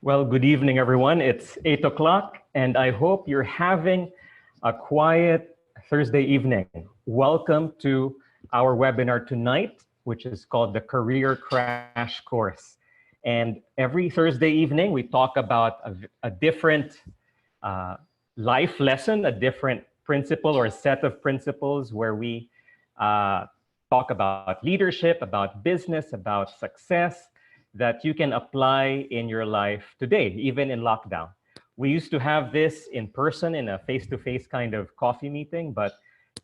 Well, good evening, everyone. It's 8 o'clock, and I hope you're having a quiet Thursday evening. Welcome to our webinar tonight, which is called the Career Crash Course. And every Thursday evening, we talk about a different life lesson, a different principle or a set of principles where we talk about leadership, about business, about success, that you can apply in your life today, even in lockdown. We used to have this in person in a face-to-face kind of coffee meeting, but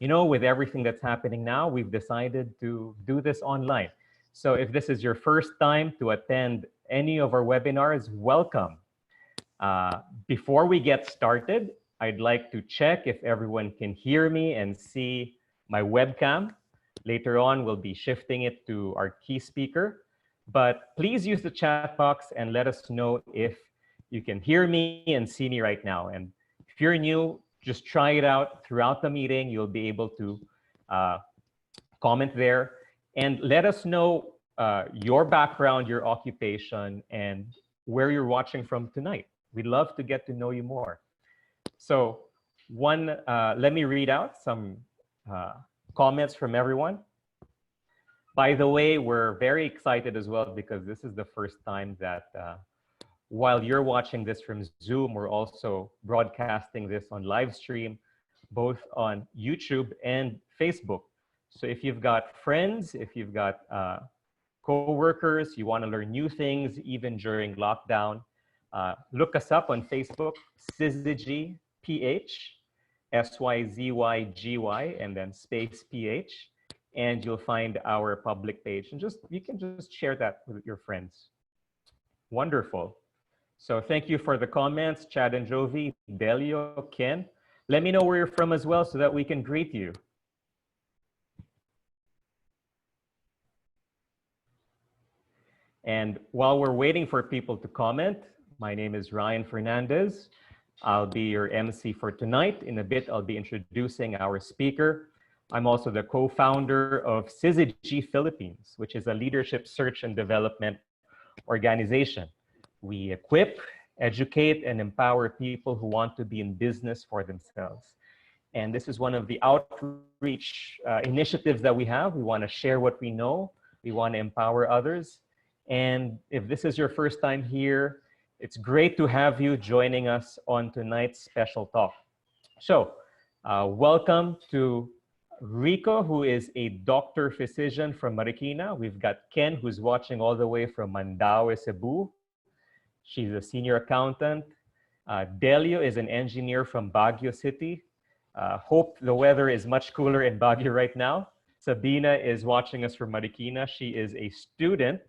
with everything that's happening now, we've decided to do this online. So if this is your first time to attend any of our webinars, welcome. Before we get started, I'd like to check if everyone can hear me and see my webcam. Later on, we'll be shifting it to our key speaker. But please use the chat box and let us know if you can hear me and see me right now. And if you're new, just try it out throughout the meeting. You'll be able to comment there and let us know your background, your occupation, and where you're watching from tonight. We'd love to get to know you more. So let me read out some comments from everyone. By the way, we're very excited as well because this is the first time that while you're watching this from Zoom, we're also broadcasting this on live stream, both on YouTube and Facebook. So if you've got friends, if you've got co-workers, you want to learn new things even during lockdown, look us up on Facebook, Syzygy PH, SYZYGY, and then space PH. And you'll find our public page, and you can just share that with your friends. Wonderful. So thank you for the comments, Chad and Jovi, Delio, Ken. Let me know where you're from as well so that we can greet you. And while we're waiting for people to comment, my name is Ryan Fernandez. I'll be your MC for tonight. In a bit, I'll be introducing our speaker. I'm also the co-founder of Syzygy Philippines, which is a leadership search and development organization. We equip, educate, and empower people who want to be in business for themselves. And this is one of the outreach initiatives that we have. We want to share what we know. We want to empower others. And if this is your first time here, it's great to have you joining us on tonight's special talk. So welcome to Rico, who is a doctor physician from Marikina. We've got Ken, who's watching all the way from Mandaue, Cebu. She's a senior accountant. Delio is an engineer from Baguio City. Hope the weather is much cooler in Baguio right now. Sabina is watching us from Marikina. She is a student.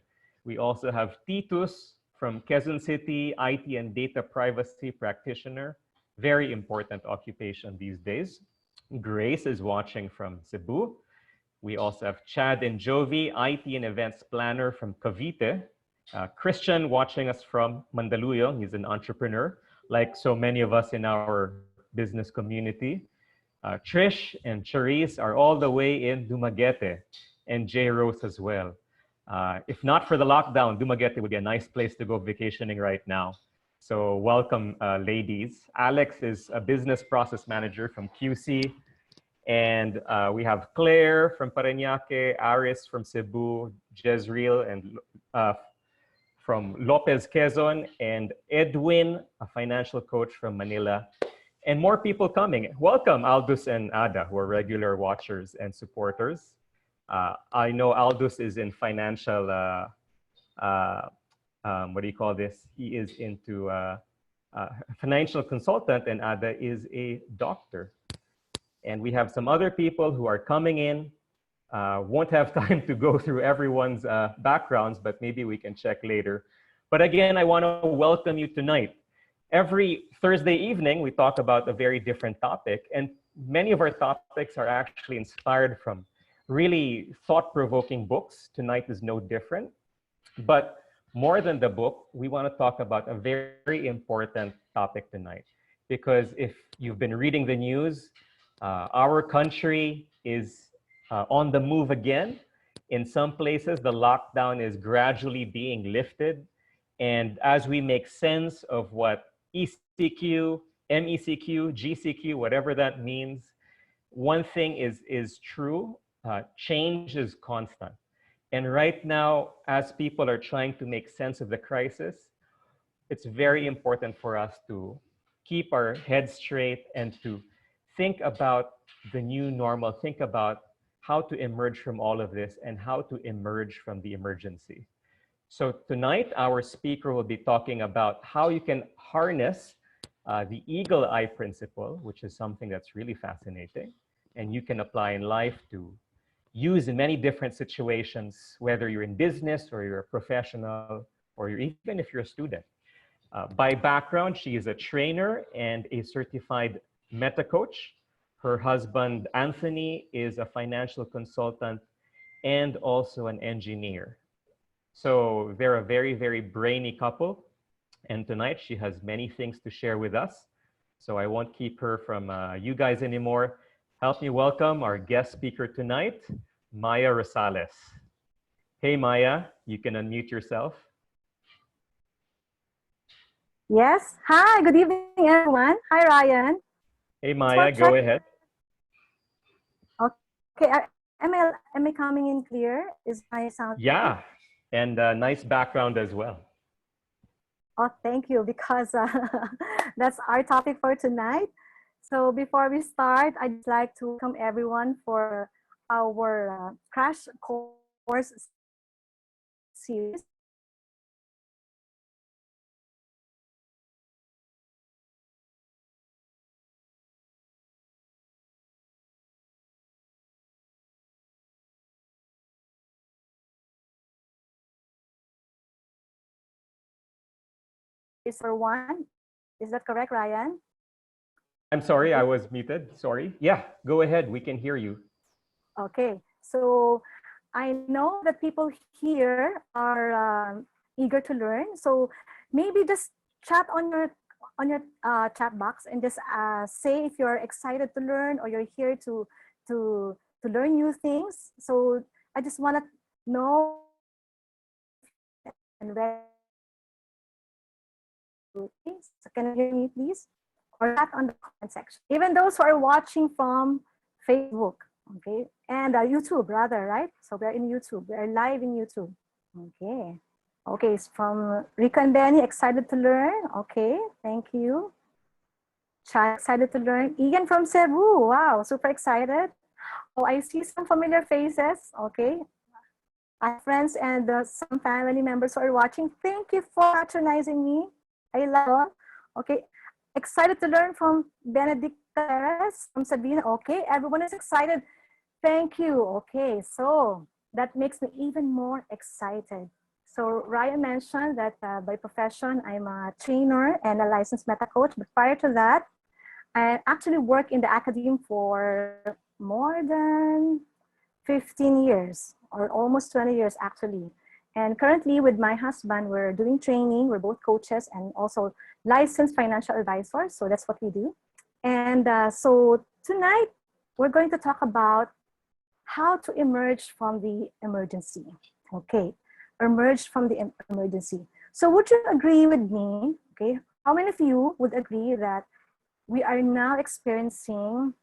We also have Titus from Quezon City, IT and data privacy practitioner. Very important occupation these days. Grace is watching from Cebu. We also have Chad and Jovi, IT and events planner from Cavite. Christian watching us from Mandaluyong. He's an entrepreneur, like so many of us in our business community. Trish and Charisse are all the way in Dumaguete, and J. Rose as well. If not for the lockdown, Dumaguete would be a nice place to go vacationing right now. So welcome, ladies. Alex is a business process manager from QC. And we have Claire from Parañaque, Aris from Cebu, Jezreel and from Lopez, Quezon, and Edwin, a financial coach from Manila. And more people coming. Welcome, Aldous and Ada, who are regular watchers and supporters. I know Aldous is in financial, what do you call this? He is into financial consultant, and Ada is a doctor. And we have some other people who are coming in. Won't have time to go through everyone's backgrounds, but maybe we can check later. But again, I want to welcome you tonight. Every Thursday evening, we talk about a very different topic, and many of our topics are actually inspired from really thought-provoking books. Tonight is no different. But more than the book, we want to talk about a very important topic tonight. Because if you've been reading the news, our country is on the move again. In some places, the lockdown is gradually being lifted. And as we make sense of what ECQ, MECQ, GCQ, whatever that means, one thing is true, change is constant. And right now, as people are trying to make sense of the crisis, it's very important for us to keep our heads straight and to think about the new normal, think about how to emerge from all of this and how to emerge from the emergency. So tonight, our speaker will be talking about how you can harness the eagle eye principle, which is something that's really fascinating, and you can apply in life to use in many different situations, whether you're in business or you're a professional or even if you're a student. By background, she is a trainer and a certified Meta-Coach. Her husband, Anthony, is a financial consultant and also an engineer. So they're a very, very brainy couple. And tonight she has many things to share with us. So I won't keep her from you guys anymore. Help me welcome our guest speaker tonight, Myya Rosales. Hey, Myya, you can unmute yourself. Yes. Hi, good evening, everyone. Hi, Ryan. Hey, Myya, go ahead. Okay, am I coming in clear? Is my sound Yeah, and nice background as well. Oh, thank you, because that's our topic for tonight. So before we start, I'd just like to welcome everyone for our crash course series. Is for one. Is that correct, Ryan? I'm sorry, I was muted. Sorry. Yeah, go ahead. We can hear you. Okay, so I know that people here are eager to learn. So maybe just chat on your chat box and just say if you're excited to learn or you're here to learn new things. So I just want to know and ready. So can you hear me, please? Or chat on the comment section. Even those who are watching from Facebook, okay, and YouTube rather, right? So we're in YouTube. We're live in YouTube. Okay. Okay, it's from Rika and Benny, excited to learn. Okay, thank you. Chai, excited to learn. Ian from Cebu, wow, super excited. Oh, I see some familiar faces. Okay. I have friends and some family members who are watching. Thank you for patronizing me. I love it. Okay, excited to learn from Benedict Perez from Sabina. Okay, everyone is excited. Thank you. Okay, so that makes me even more excited. So Ryan mentioned that by profession, I'm a trainer and a licensed Meta-Coach. But prior to that, I actually worked in the academy for more than 15 years or almost 20 years actually. And currently with my husband, we're doing training. We're both coaches and also licensed financial advisors. So that's what we do. And so tonight, we're going to talk about how to emerge from the emergency. Okay, emerge from the emergency. So would you agree with me, okay? How many of you would agree that we are now experiencing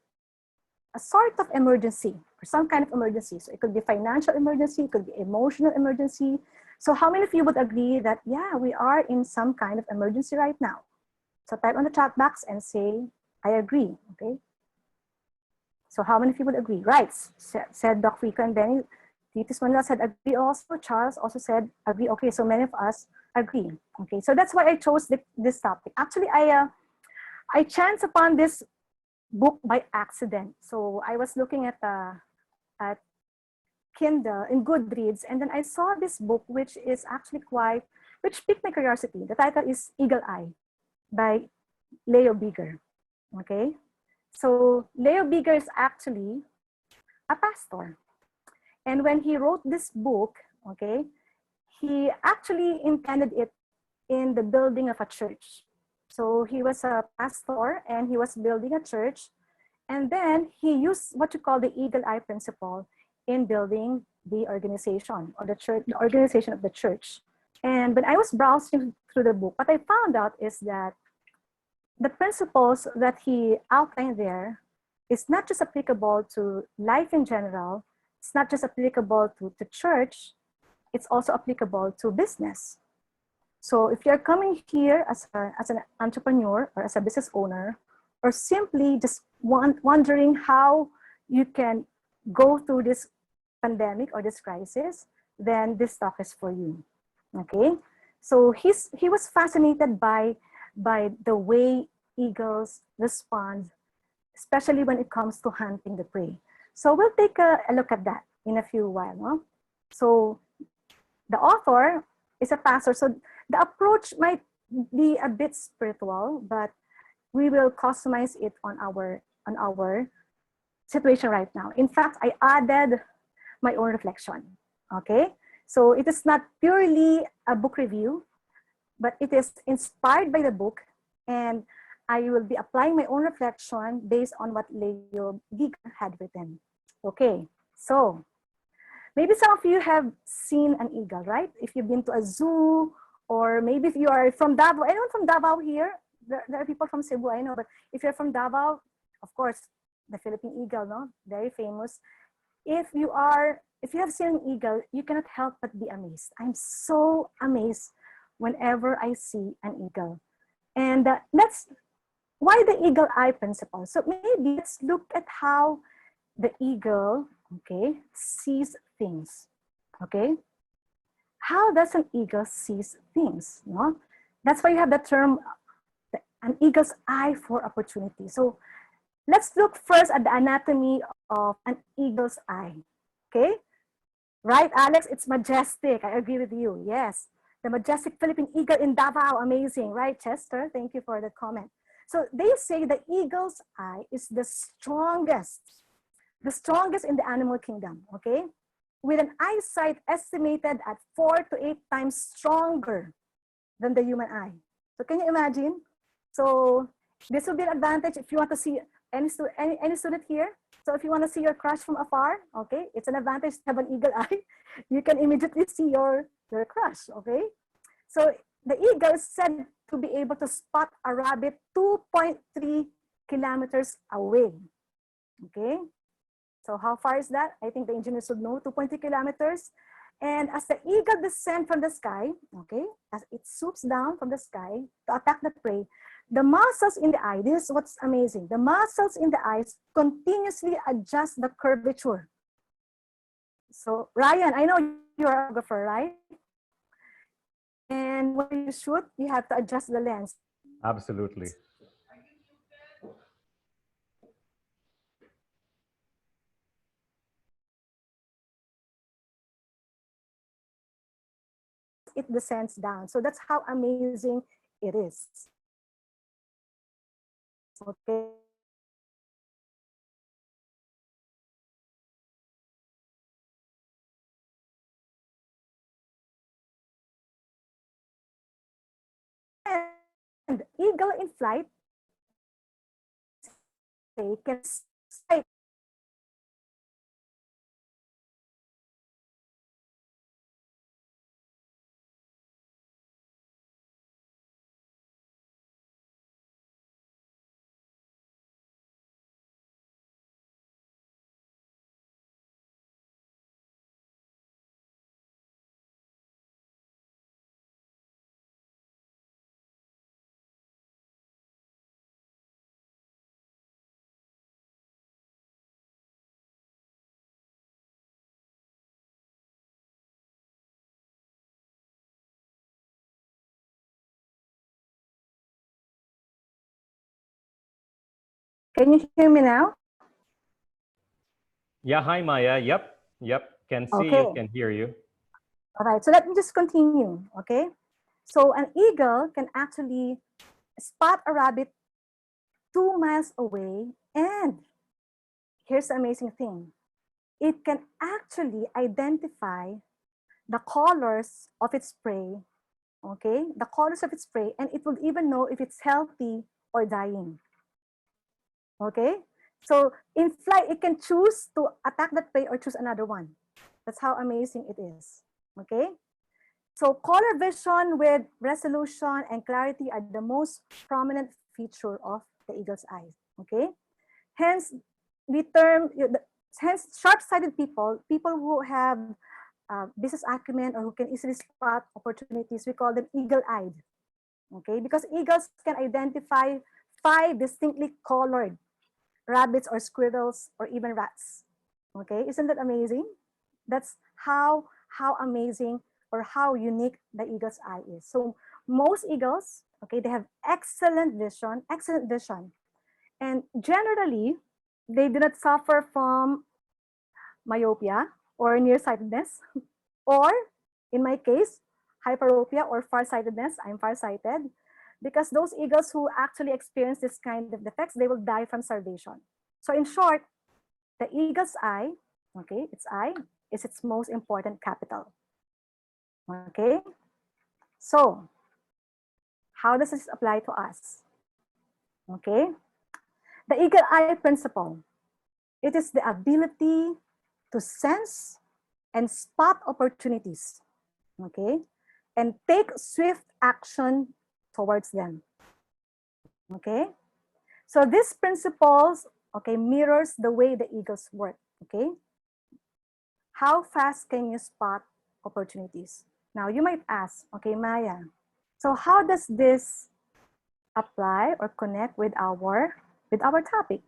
a sort of emergency or some kind of emergency? So it could be financial emergency, it could be emotional emergency. So how many of you would agree that, yeah, we are in some kind of emergency right now? So type on the chat box and say, I agree, okay? So how many of you would agree? Right, said Doc Rika and Benny. Titus Manuel said agree also. Charles also said agree. Okay, so many of us agree. Okay, so that's why I chose this topic. Actually, I chanced upon this book by accident. So I was looking at Kindle in Goodreads, and then I saw this book, which is actually which piqued my curiosity. The title is Eagle Eye by Leo Bigger. Okay, so Leo Bigger is actually a pastor, and when he wrote this book, okay, he actually intended it in the building of a church. So he was a pastor and he was building a church. And then he used what you call the eagle eye principle in building the organization or the church, the organization of the church. And when I was browsing through the book, what I found out is that the principles that he outlined there is not just applicable to life in general, it's not just applicable to church, it's also applicable to business. So if you're coming here as an entrepreneur or as a business owner, or simply just wondering how you can go through this pandemic or this crisis, then this talk is for you. Okay, so he was fascinated by the way eagles respond, especially when it comes to hunting the prey. So we'll take a look at that in a few while. No? So the author is a pastor, so the approach might be a bit spiritual, but we will customize it on our situation right now. In fact, I added my own reflection. Okay, so it is not purely a book review, but it is inspired by the book, and I will be applying my own reflection based on what Leo Giger had written. Okay, so maybe some of you have seen an eagle, right? If you've been to a zoo, or maybe if you are from Davao. Anyone from Davao here? There are people from Cebu, I know, but if you're from Davao, of course, the Philippine eagle, no? Very famous. If you have seen an eagle, you cannot help but be amazed. I'm so amazed whenever I see an eagle. And that's why the eagle eye principle. So maybe let's look at how the eagle, okay, sees things. Okay, how does an eagle sees things? No, that's why you have the term an eagle's eye for opportunity. So let's look first at the anatomy of an eagle's eye. Okay, right, Alex? It's majestic. I agree with you. Yes, the majestic Philippine eagle in Davao, amazing, right, Chester? Thank you for the comment. So they say the eagle's eye is the strongest in the animal kingdom, okay? With an eyesight estimated at 4 to 8 times stronger than the human eye. So can you imagine? So this will be an advantage if you want to see any student here. So if you want to see your crush from afar, okay, it's an advantage to have an eagle eye. You can immediately see your crush, okay? So the eagle is said to be able to spot a rabbit 2.3 kilometers away, okay? So how far is that? I think the engineers would know, 2.3 kilometers. And as the eagle descends from the sky, okay, as it swoops down from the sky to attack the prey, the muscles in the eye, this is what's amazing, the muscles in the eyes continuously adjust the curvature. So Ryan, I know you're a photographer, right? And when you shoot, you have to adjust the lens. Absolutely. It descends down. So that's how amazing it is. Okay. And eagle in flight, they can sight Can you hear me now? Yeah, hi Maya. Yep. Can see Okay. you, can hear you. All right, so let me just continue, okay? So an eagle can actually spot a rabbit 2 miles away, and here's the amazing thing. It can actually identify the colors of its prey, okay? The colors of its prey, and it will even know if it's healthy or dying, okay? So in flight, it can choose to attack that prey or choose another one. That's how amazing it is, okay? So color vision with resolution and clarity are the most prominent feature of the eagle's eye. Okay, hence we term hence sharp-sighted people, people who have business acumen or who can easily spot opportunities, we call them eagle-eyed. Okay, because eagles can identify 5 distinctly colored rabbits or squirrels or even rats. Okay, isn't that amazing? That's how amazing or how unique the eagle's eye is. So most eagles, okay, they have excellent vision, and generally they do not suffer from myopia or nearsightedness, or in my case, hyperopia or farsightedness. I'm farsighted because those eagles who actually experience this kind of defects, they will die from starvation. So in short, the eagle's eye, okay, its eye is its most important capital. Okay, so how does this apply to us? Okay, the eagle eye principle, it is the ability to sense and spot opportunities, okay, and take swift action towards them. Okay, so these principles, okay, mirrors the way the eagles work. Okay, how fast can you spot opportunities? Now you might ask, okay, Maya, so how does this apply or connect with our topic?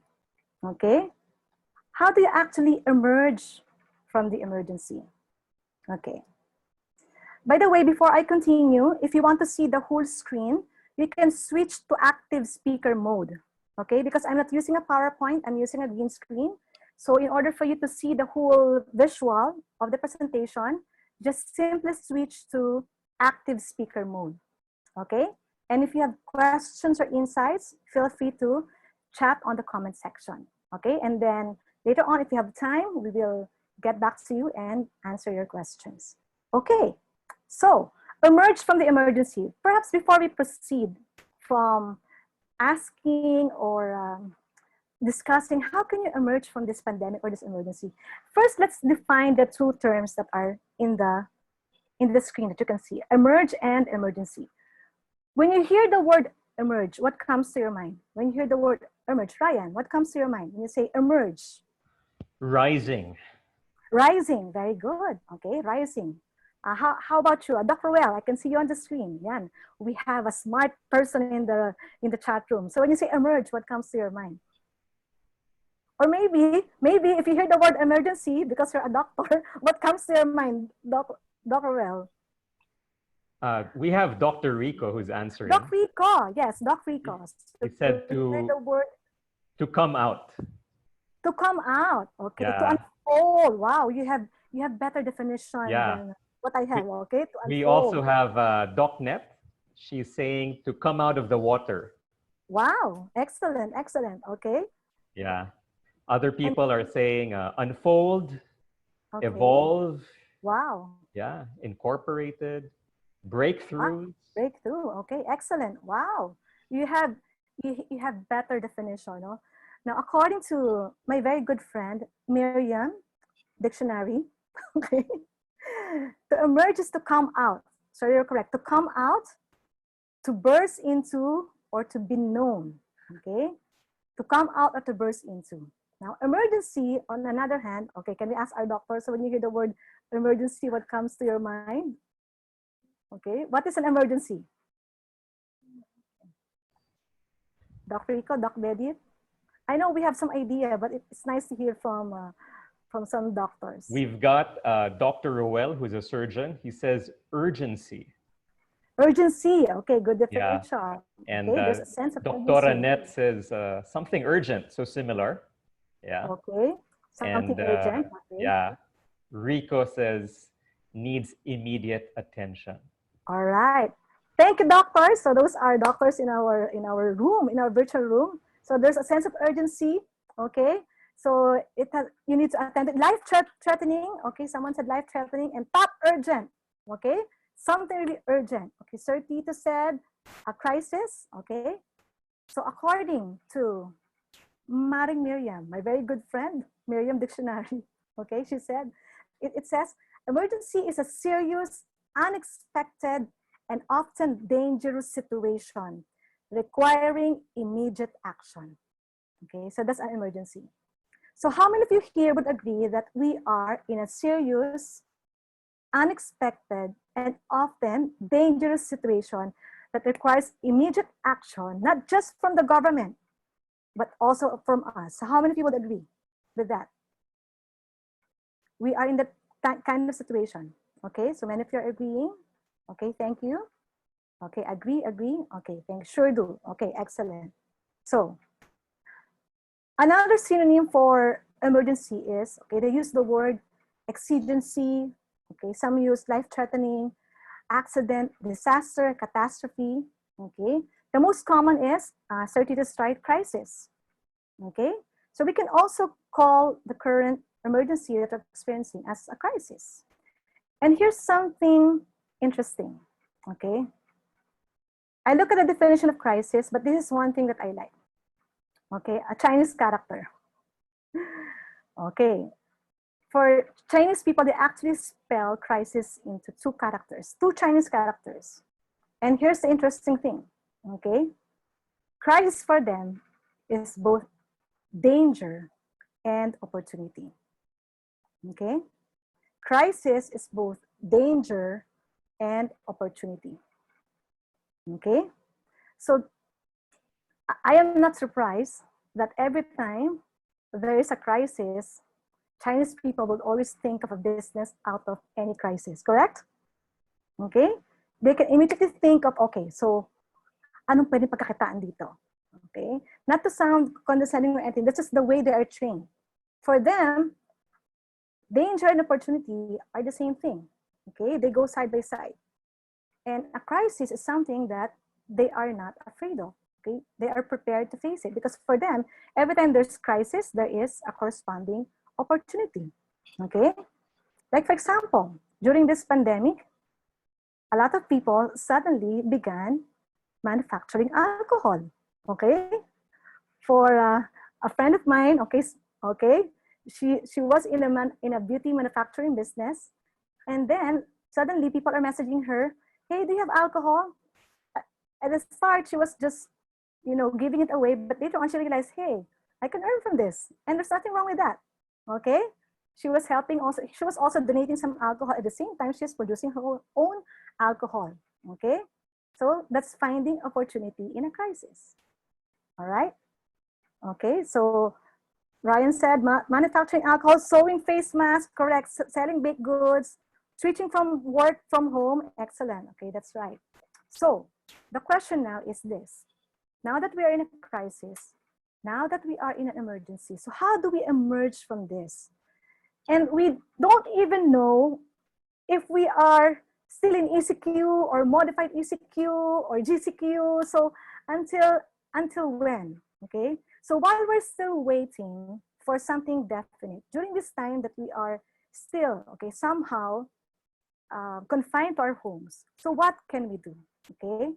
Okay, how do you actually emerge from the emergency? Okay, by the way, before I continue, if you want to see the whole screen, you can switch to active speaker mode. Okay, because I'm not using a PowerPoint, I'm using a green screen. So in order for you to see the whole visual of the presentation, just simply switch to active speaker mode. Okay, and if you have questions or insights, feel free to chat on the comment section. Okay, and then later on, if you have time, we will get back to you and answer your questions. Okay, so emerge from the emergency. Perhaps before we proceed from asking or discussing how can you emerge from this pandemic or this emergency, first let's define the 2 terms that are in the screen that you can see: emerge and emergency. When you hear the word emerge, what comes to your mind? When you hear the word emerge, Ryan, what comes to your mind when you say emerge? Rising. Rising, very good. Okay, rising. How about you, Dr. Well? I can see you on the screen. Yan, we have a smart person in the chat room. So when you say emerge, what comes to your mind? Or maybe if you hear the word emergency because you're a doctor, what comes to your mind, Dr. Well? We have Dr. Rico who's answering. Doc Rico, yes, Doc Rico. He said to come out. To come out, okay, Yeah. to unfold. Wow, you have better definition Yeah. than what I have. Okay, to unfold. We also have DocNet. She's saying to come out of the water. Wow, excellent, excellent. Okay. Yeah. Other people are saying unfold, okay, evolve. Wow. Yeah, incorporated, breakthroughs. Wow. Breakthrough. Okay, excellent. Wow, you have better definition. No? Now, according to my very good friend Miriam Dictionary, okay, to emerge is to come out. So you're correct. To come out, to burst into, or to be known. Okay, to come out or to burst into. Now, emergency, on another hand, okay, can we ask our doctor? So when you hear the word emergency, what comes to your mind? Okay, what is an emergency? Dr. Rico, Doc Bedit? I know we have some idea, but it's nice to hear from some doctors. We've got Dr. Roel, who's a surgeon. He says urgency. Urgency, okay, good definition. Yeah. And okay, there's a sense of Dr. urgency. Annette says something urgent, so similar. Yeah. Okay, something urgent. Okay. Yeah. Rico says needs immediate attention. All right. Thank you, doctors. So those are doctors in our room, in our virtual room. So there's a sense of urgency. Okay. So you need to attend it. Life threatening. Okay. Someone said life threatening and top urgent. Okay. Something really urgent. Okay. Sir Tito said a crisis. Okay. So according to Maring Miriam, my very good friend, Miriam Dictionary. Okay. She said, it says emergency is a serious unexpected and often dangerous situation requiring immediate action. Okay, so that's an emergency. So how many of you here would agree that we are in a serious, unexpected, and often dangerous situation that requires immediate action, not just from the government, but also from us? So how many of you would agree with that? We are in that kind of situation. Okay, so many of you are agreeing. Okay, thank you. Okay, agree. Okay, thanks. Sure do. Okay, excellent. So another synonym for emergency is, okay, they use the word exigency. Okay, some use life-threatening, accident, disaster, catastrophe. Okay, the most common is certitude-strike crisis. Okay, so we can also call the current emergency that we're experiencing as a crisis. And here's something interesting. Okay, I look at the definition of crisis, but this is one thing that I like. Okay, a Chinese character. Okay, for Chinese people, they actually spell crisis into two characters, two Chinese characters. And here's the interesting thing. Okay, crisis for them is both danger and opportunity. Okay, crisis is both danger and opportunity. Okay, so I am not surprised that every time there is a crisis, Chinese people would always think of a business out of any crisis, correct? Okay, they can immediately think of, okay, so anong pwedeng pagkakitaan dito? Okay, not to sound condescending or anything, that's just the way they are trained. For them, danger and opportunity are the same thing. Okay, they go side by side. And a crisis is something that they are not afraid of. Okay, they are prepared to face it because for them, every time there's crisis, there is a corresponding opportunity. Okay, like for example, during this pandemic, a lot of people suddenly began manufacturing alcohol. Okay, for a friend of mine, okay, she was in a beauty manufacturing business, and then suddenly people are messaging her, hey, do you have alcohol? At the start, she was just, giving it away, but later on she realized, hey, I can earn from this, and there's nothing wrong with that. Okay, she was also donating some alcohol at the same time she's producing her own alcohol. Okay, so that's finding opportunity in a crisis. All right. Okay, so Ryan said manufacturing alcohol, sewing face masks, correct, selling baked goods, switching from work from home, excellent. Okay, that's right. So the question now is this. Now that we are in a crisis, now that we are in an emergency, so how do we emerge from this? And we don't even know if we are still in ECQ or modified ECQ or GCQ. So until when? Okay. So while we're still waiting for something definite, during this time that we are still, okay, somehow confined to our homes, so what can we do? Okay.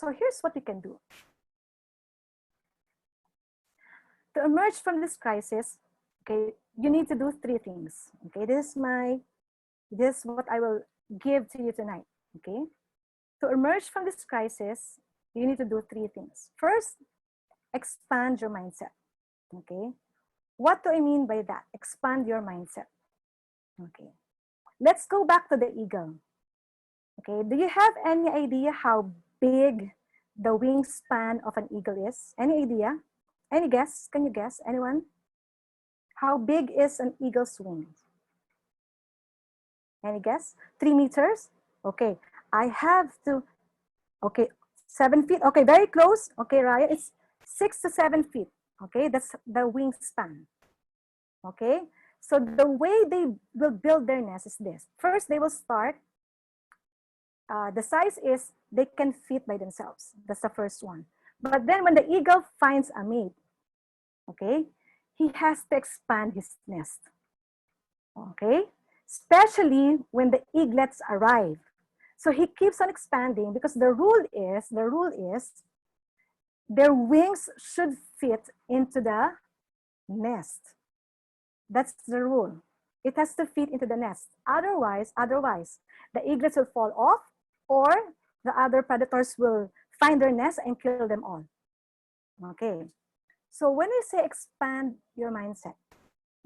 So here's what we can do. To emerge from this crisis, okay, you need to do three things. Okay, this is what I will give to you tonight. Okay, to emerge from this crisis, you need to do three things. First, expand your mindset. Okay, what do I mean by that? Expand your mindset. Okay, let's go back to the eagle. Okay, do you have any idea how big the wingspan of an eagle is? Any idea? Any guess? Can you guess? Anyone? How big is an eagle's wing? Any guess? 3 meters? Okay, I have to, okay, 7 feet. Okay, very close. Okay, Ryan, it's 6 to 7 feet. Okay, that's the wingspan. Okay, so the way they will build their nest is this. First, they will start, the size is they can fit by themselves. That's the first one. But then when the eagle finds a mate, okay, he has to expand his nest. Okay, especially when the eaglets arrive. So he keeps on expanding because the rule is their wings should fit into the nest. That's the rule. It has to fit into the nest. Otherwise, the eaglets will fall off, or the other predators will find their nest and kill them all. Okay. So when I say expand your mindset,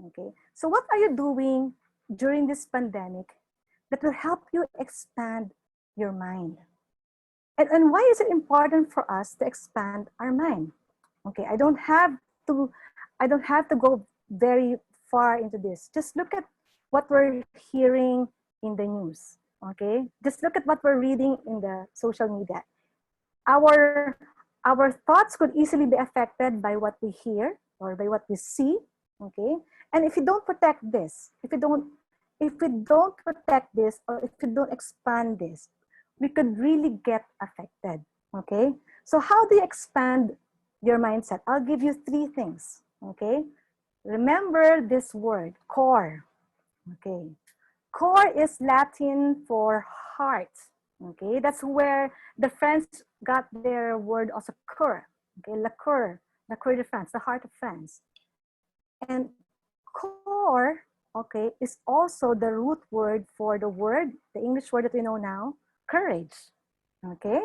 okay, so what are you doing during this pandemic that will help you expand your mind? And why is it important for us to expand our mind? Okay, I don't have to go very far into this. Just look at what we're hearing in the news. Okay, just look at what we're reading in the social media. Our our thoughts could easily be affected by what we hear or by what we see. Okay, and if you don't protect this, if we don't protect this, or if we don't expand this, we could really get affected. Okay, so how do you expand your mindset? I'll give you 3 things. Okay, remember this word, core. Okay, core is Latin for heart. Okay, that's where the French got their word also cœur. Okay, le cœur de France, the heart of France. And core, okay, is also the root word for the word, the English word that we know now, courage. Okay,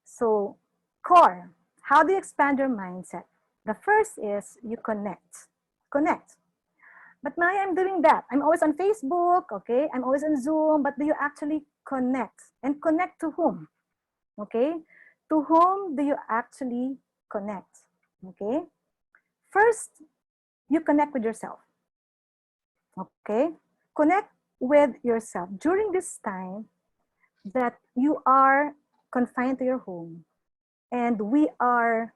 so core, how do you expand your mindset? The first is you connect. But Myya, I'm doing that. I'm always on Facebook, okay? I'm always on Zoom, but do you actually connect? And connect to whom? Okay? To whom do you actually connect? Okay? First, you connect with yourself. Okay? Connect with yourself. During this time that you are confined to your home and we are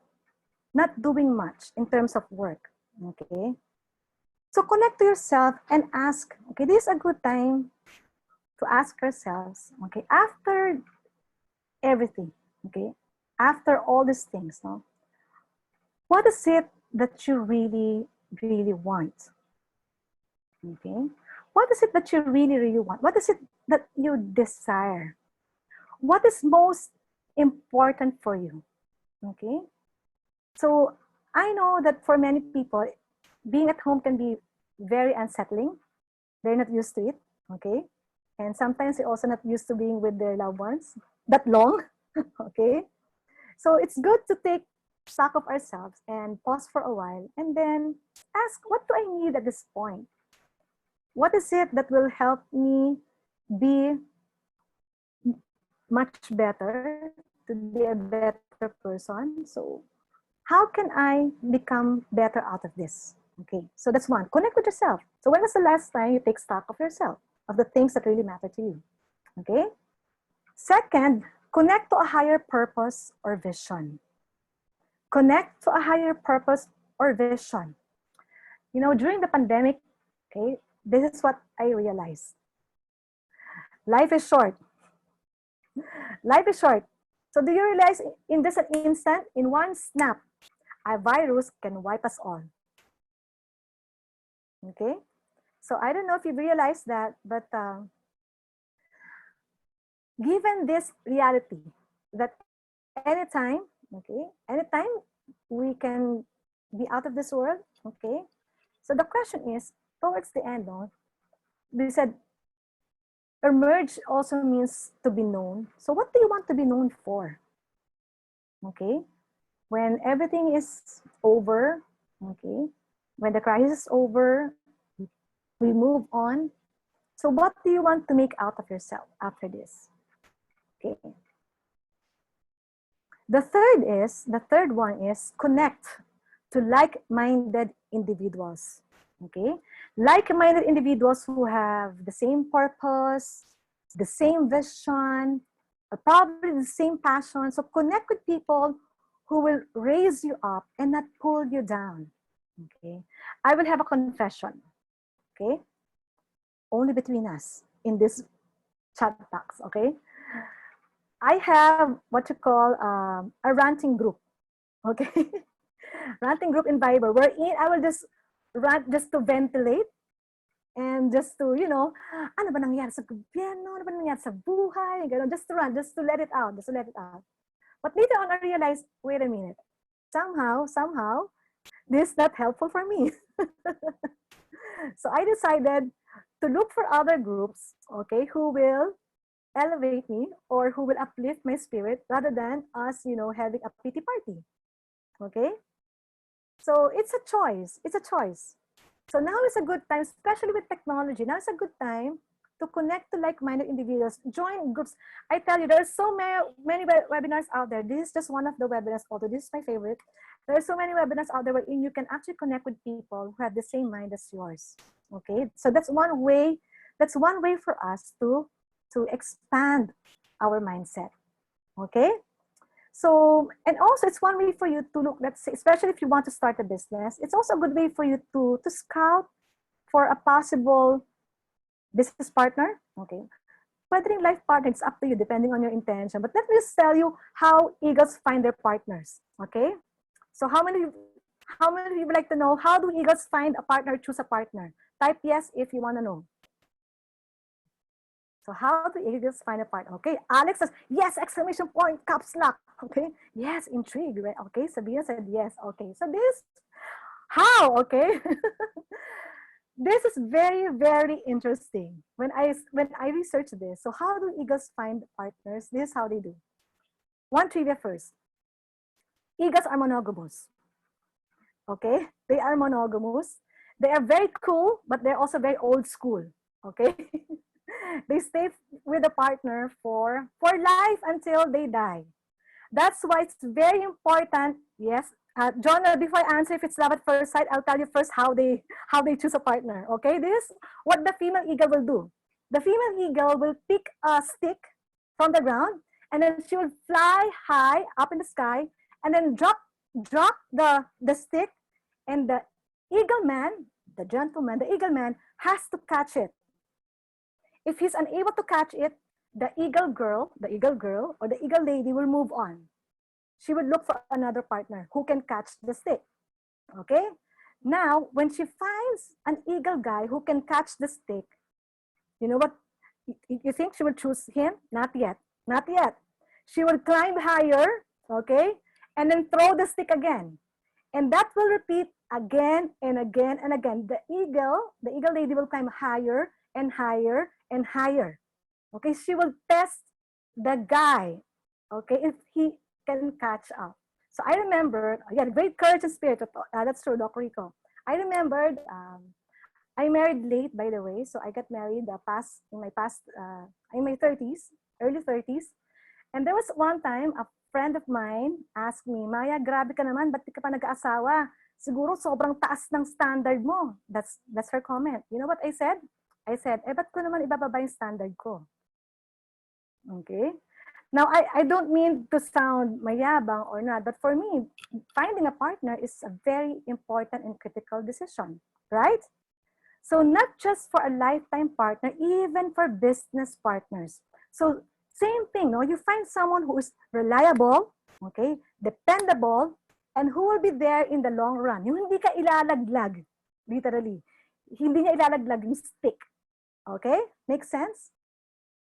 not doing much in terms of work. Okay? So connect to yourself and ask, okay, this is a good time to ask ourselves, okay, after everything, okay, after all these things, no, what is it that you really, really want? Okay, what is it that you really, really want? What is it that you desire? What is most important for you? Okay, so I know that for many people, being at home can be very unsettling. They're not used to it, okay? And sometimes they're also not used to being with their loved ones that long, okay? So it's good to take stock of ourselves and pause for a while and then ask, what do I need at this point? What is it that will help me be much better, to be a better person? So how can I become better out of this? Okay, so that's one. Connect with yourself. So when was the last time you take stock of yourself, of the things that really matter to you? Okay. Second, connect to a higher purpose or vision. Connect to a higher purpose or vision. You know, during the pandemic, okay, this is what I realized. Life is short. Life is short. So do you realize in just an instant, in one snap, a virus can wipe us all? Okay, so I don't know if you realize that, but given this reality that anytime, okay, anytime we can be out of this world, okay, so the question is, towards the end, no, we said emerge also means to be known. So what do you want to be known for? Okay, when everything is over, okay, when the crisis is over, we move on. So what do you want to make out of yourself after this? Okay. The third one is connect to like-minded individuals. Okay. Like-minded individuals who have the same purpose, the same vision, or probably the same passion. So connect with people who will raise you up and not pull you down. Okay. I will have a confession. Okay. Only between us in this chat box. Okay. I have what you call a ranting group. Okay. Ranting group in Viber, wherein I will just rant just to ventilate and just to, you know, ano ba nangyari sa gobyerno? Ano ba nangyari sa buhay? Just to rant, just to let it out, But later on, I realized, wait a minute. Somehow, this is not helpful for me. So I decided to look for other groups, okay, who will elevate me or who will uplift my spirit rather than us, having a pity party. Okay? So it's a choice. It's a choice. So now is a good time, especially with technology. Now is a good time to connect to like-minded individuals, join groups. I tell you, there are so many webinars out there. This is just one of the webinars, although this is my favorite. There are so many webinars out there wherein you can actually connect with people who have the same mind as yours. Okay, so that's one way. That's one way for us to expand our mindset. Okay. So, and also it's one way for you to look, let's say, especially if you want to start a business, it's also a good way for you to scout for a possible business partner. Okay. Whether in life partner, it's up to you depending on your intention. But let me just tell you how eagles find their partners. Okay. So how many of you would like to know how do eagles find a partner, choose a partner? Type yes if you want to know. So how do eagles find a partner? Okay, Alex says, yes, exclamation point, caps lock. Okay, yes, intrigue. Right? Okay, Sabina said yes. Okay, so this, how? Okay. This is very, very interesting. When I research this, so how do eagles find partners? This is how they do. One trivia first. Eagles are monogamous. Okay, they are monogamous. They are very cool, but they're also very old school. Okay. They stay with a partner for life until they die. That's why it's very important. Yes, John. Before I answer if it's love at first sight, I'll tell you first how they choose a partner. Okay, this is what the female eagle will do. The female eagle will pick a stick from the ground, and then she will fly high up in the sky, and then drop the stick, and the eagle man, the gentleman, the eagle man has to catch it. If he's unable to catch it, the eagle girl, or the eagle lady will move on. She would look for another partner who can catch the stick. Okay? Now, when she finds an eagle guy who can catch the stick, you know what? You think she will choose him? Not yet. Not yet. She will climb higher, okay? And then throw the stick again. And that will repeat again and again and again. The eagle lady will climb higher and higher and higher. Okay, she will test the guy, okay, if he can catch up. So I remember, again, great courage and spirit. That's true, Doc Rico. I remembered, I married late, by the way. So I got married in my 30s, early 30s. And there was one time, a friend of mine asked me, Maya, grabe ka naman, ba't di ka pa nag-aasawa? Siguro sobrang taas ng standard mo. That's her comment. You know what I said? I said, ba't ko naman ibababa yung standard ko? Okay. Now, I don't mean to sound mayabang or not, but for me, finding a partner is a very important and critical decision, right? So not just for a lifetime partner, even for business partners. So same thing, no? You find someone who is reliable, okay, dependable, and who will be there in the long run. Yung hindi ka ilalaglag, literally. Hindi niya ilalaglag yung stick. Okay? Make sense?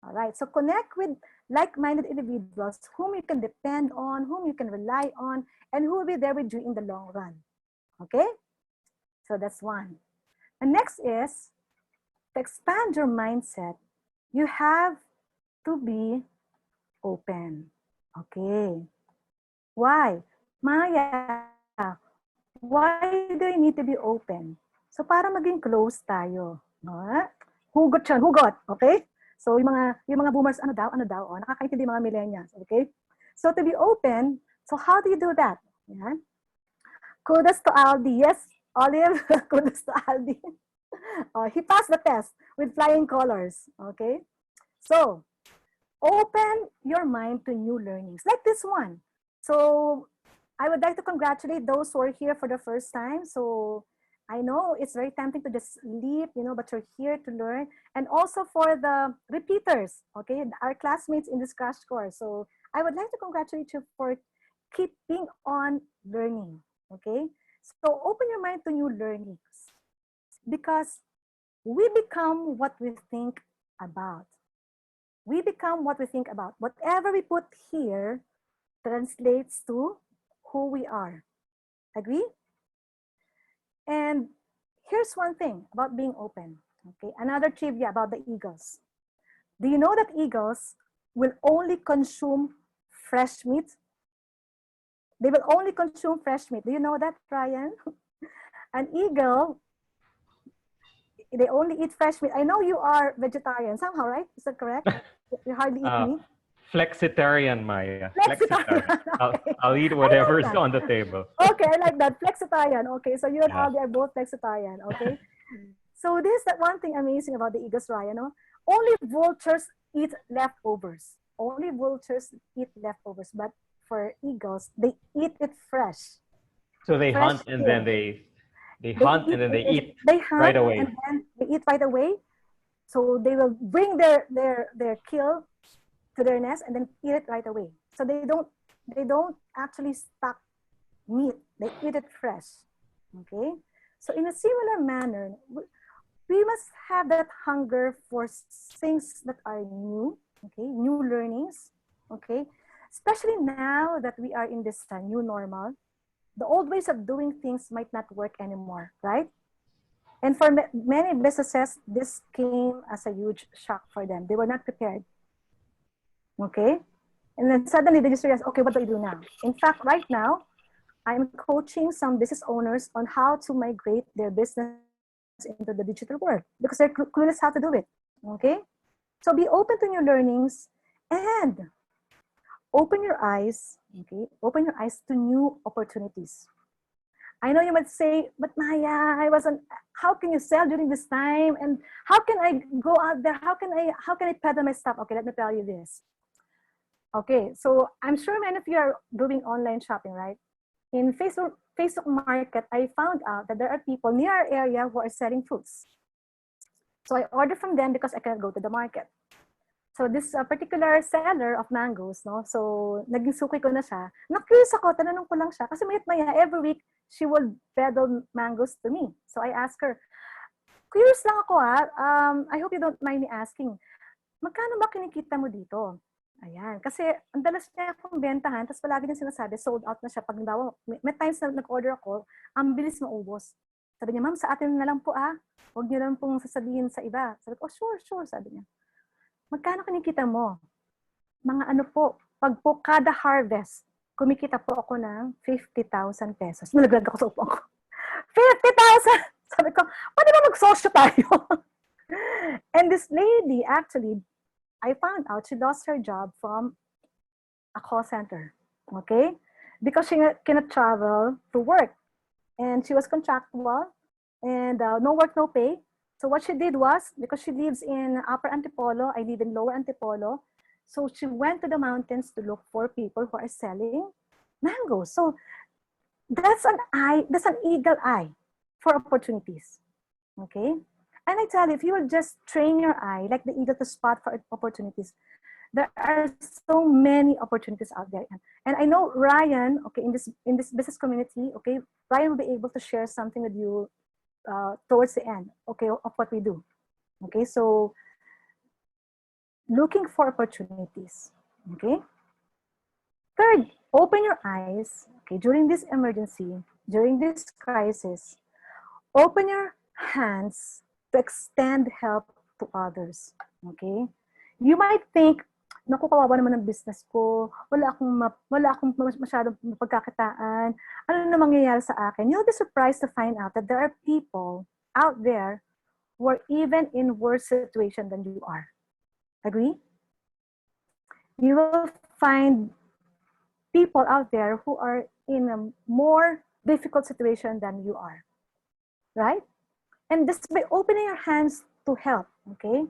All right. So connect with like-minded individuals whom you can depend on, whom you can rely on, and who will be there with you in the long run. Okay? So that's one. And next is, to expand your mindset, you have to be open. Okay. Why? Maya, why do I need to be open? So para maging close tayo. No? Hugot siya, hugot. Okay? So yung mga boomers, ano daw, nakakaintindi mga millennials. Okay? So to be open, so how do you do that? Yan. Kudos to Aldi. Yes, Olive, kudos to Aldi. He passed the test with flying colors. Okay? So, open your mind to new learnings, like this one. So, I would like to congratulate those who are here for the first time. So, I know it's very tempting to just leave, but you're here to learn. And also for the repeaters, okay, our classmates in this crash course. So, I would like to congratulate you for keeping on learning, okay? So, open your mind to new learnings because we become what we think about. We become what we think about. Whatever we put here translates to who we are. Agree? And here's one thing about being open. Okay, another trivia about the eagles. Do you know that eagles will only consume fresh meat? They will only consume fresh meat. Do you know that, Ryan? An eagle, they only eat fresh meat. I know you are vegetarian somehow, right? Is that correct? You hardly eat meat. Flexitarian, Maya. Flexitarian. Flexitarian. Okay. I'll eat I like whatever's that. on the table. Okay, I like that. Flexitarian. Okay, so you and Yeah. Aldi are both flexitarian. Okay. So this is that one thing amazing about the eagles, Ryan. No? Only vultures eat leftovers. Only vultures eat leftovers. But for eagles, they eat it fresh. So they Fresh hunt and kill. then they hunt and then they eat They right hunt and away. then they eat right away. So they will bring their kill to their nest and then eat it right away. So they don't actually stock meat. They eat it fresh. Okay. So in a similar manner, we must have that hunger for things that are new. Okay, new learnings. Okay, especially now that we are in this new normal. The old ways of doing things might not work anymore, right? And for many businesses, this came as a huge shock for them. They were not prepared. Okay? And then suddenly they just realized, okay, what do I do now? In fact, right now, I'm coaching some business owners on how to migrate their business into the digital world because they're clueless how to do it. Okay? So be open to new learnings and open your eyes, okay? Open your eyes to new opportunities. I know you might say, but Maya, how can you sell during this time? And how can I go out there? How can I peddle my stuff? Okay, let me tell you this. Okay, so I'm sure many of you are doing online shopping, right? In Facebook Market, I found out that there are people near our area who are selling fruits. So I order from them because I cannot go to the market. So this particular seller of mangoes, no? So naging suki ko na siya. Na-curious ako, tanong ko lang siya. Kasi maya every week, she will peddle mangoes to me. So I asked her, curious lang ako I hope you don't mind me asking, magkano ba kinikita mo dito? Ayan. Kasi ang dalas niya akong bentahan, tapos palagi niya sinasabi, sold out na siya. Pag daw, may times na nag-order ako, ang bilis maubos. Sabi niya, ma'am, sa atin na lang po Huwag niyo lang pong sasabihin sa iba. Sabi ko, sure, sabi niya. Magkano kinikita mo? Mga ano po, pag po kada harvest, kumikita po ako ng 50,000 pesos. Nalaglag ako sa upo ko. 50,000! Sabi ko, pwede ba mag-sosyo tayo? And this lady, actually, I found out she lost her job from a call center, okay? Because she cannot travel to work. And she was contractual and no work, no pay. So what she did was, because she lives in Upper Antipolo, I live in Lower Antipolo, so she went to the mountains to look for people who are selling mangoes. So that's an eagle eye for opportunities, okay? And I tell you, if you will just train your eye like the eagle to spot for opportunities, there are so many opportunities out there. And I know Ryan, okay, in this business community, okay, Ryan will be able to share something with you towards the end, okay, of what we do. Okay, so looking for opportunities, okay? Third, open your eyes, okay, during this emergency, during this crisis, open your hands to extend help to others, okay? You might think, naku, kawawa naman ang business ko, wala akong masyadong mapagkakitaan, ano na mangyayari sa akin? You'll be surprised to find out that there are people out there who are even in worse situation than you are. Agree? You will find people out there who are in a more difficult situation than you are, right? And just by opening your hands to help, okay,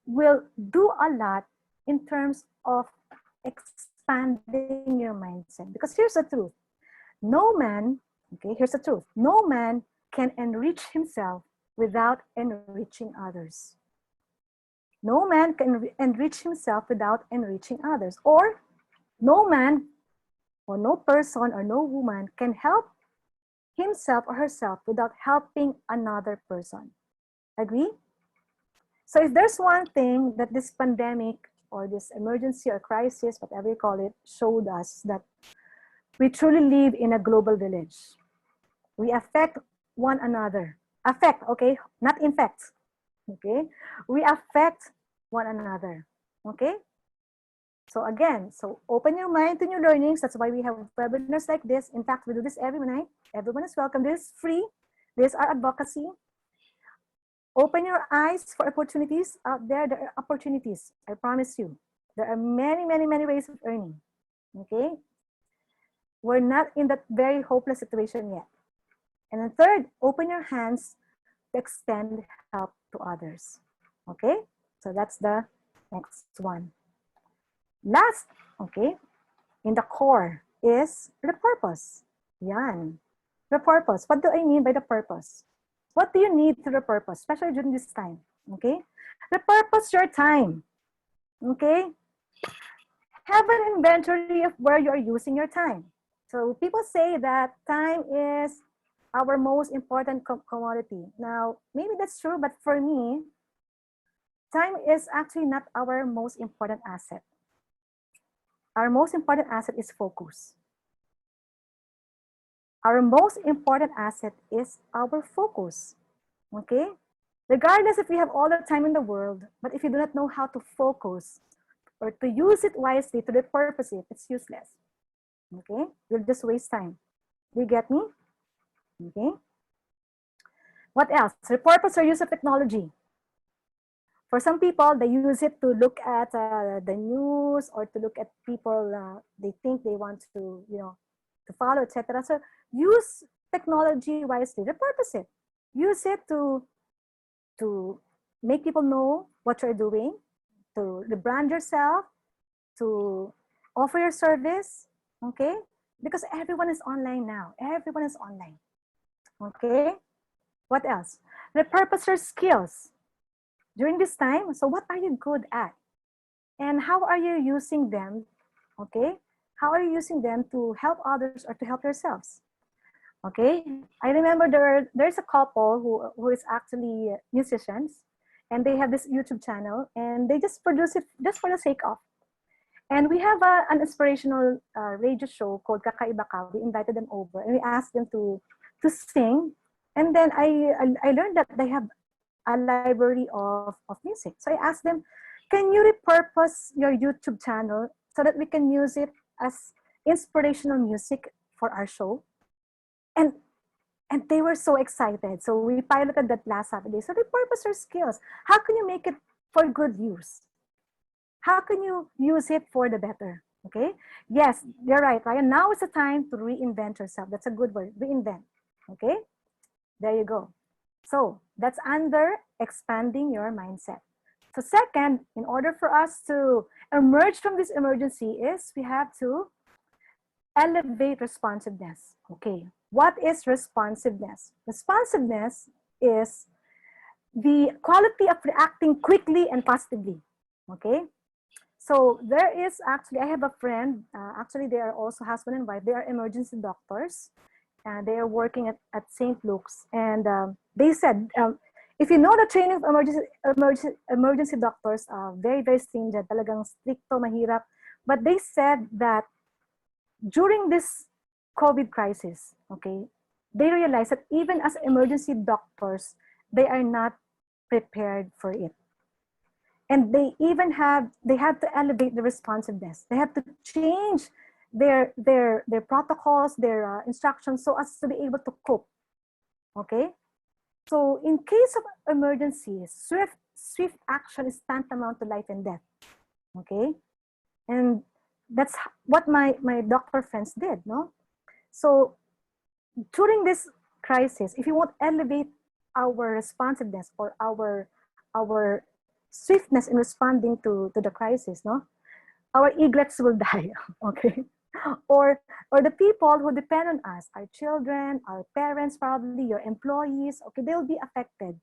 will do a lot in terms of expanding your mindset. Because here's the truth. No man, okay, here's the truth. No man can enrich himself without enriching others. No man can enrich himself without enriching others. Or no man or no person or no woman can help himself or herself without helping another person. Agree? So if there's one thing that this pandemic or this emergency or crisis, whatever you call it, showed us, that we truly live in a global village. We affect one another. Affect, okay? Not infect. Okay? We affect one another. Okay? So again, so open your mind to new learnings. That's why we have webinars like this. In fact, we do this every night. Everyone is welcome. This is free. This is our advocacy. Open your eyes for opportunities out there. There are opportunities. I promise you. There are many, many, many ways of earning. Okay? We're not in that very hopeless situation yet. And then third, open your hands to extend help to others. Okay? So that's the next one. Last, okay, in the core is the purpose. Yan. The purpose. What do I mean by the purpose? What do you need to the purpose, especially during this time? Okay? The purpose, your time. Okay? Have an inventory of where you are using your time. So people say that time is our most important commodity. Now, maybe that's true, but for me, time is actually not our most important asset. Our most important asset is focus. Our most important asset is our focus. Okay? Regardless if we have all the time in the world, but if you do not know how to focus or to use it wisely to the purpose, it's useless. Okay? You'll just waste time. Do you get me? Okay? What else? Repurpose or use of technology. For some people, they use it to look at the news or to look at people they think they want to, to follow, etc. So use technology wisely. Repurpose it. Use it to make people know what you're doing, to rebrand yourself, to offer your service. Okay, because everyone is online now. Everyone is online. Okay. What else? Repurpose your skills during this time. So what are you good at? And how are you using them? Okay. How are you using them to help others or to help yourselves? Okay. I remember there's a couple who is actually musicians, and they have this YouTube channel, and they just produce it just for the sake of. And we have an inspirational radio show called Kakaiba Ka. We invited them over and we asked them to sing. And then I learned that they have a library of music. So I asked them, can you repurpose your YouTube channel so that we can use it as inspirational music for our show? And they were so excited. So we piloted that last Saturday. So repurpose your skills. How can you make it for good use? How can you use it for the better? Okay. Yes, you're right, Ryan. Now is the time to reinvent yourself. That's a good word. Reinvent. Okay. There you go. So that's under expanding your mindset. So second, in order for us to emerge from this emergency is we have to elevate responsiveness. Okay. What is responsiveness? Responsiveness is the quality of reacting quickly and positively. Okay. So there is actually, I have a friend, actually they are also husband and wife, they are emergency doctors, and they are working at St. Luke's. And they said, if you know the training of emergency doctors, very, very stringent, talagang stricto, mahirap. But they said that during this COVID crisis, okay, they realized that even as emergency doctors, they are not prepared for it. And they even have to elevate the responsiveness. They have to change their protocols, their instructions, so as to be able to cope. Okay. So in case of emergencies, swift action is tantamount to life and death. Okay. And that's what my doctor friends did. No. So during this crisis, if you want to elevate our responsiveness or our swiftness in responding to the crisis, no, our eaglets will die. Okay. Or the people who depend on us, our children, our parents, probably your employees, okay, they'll be affected.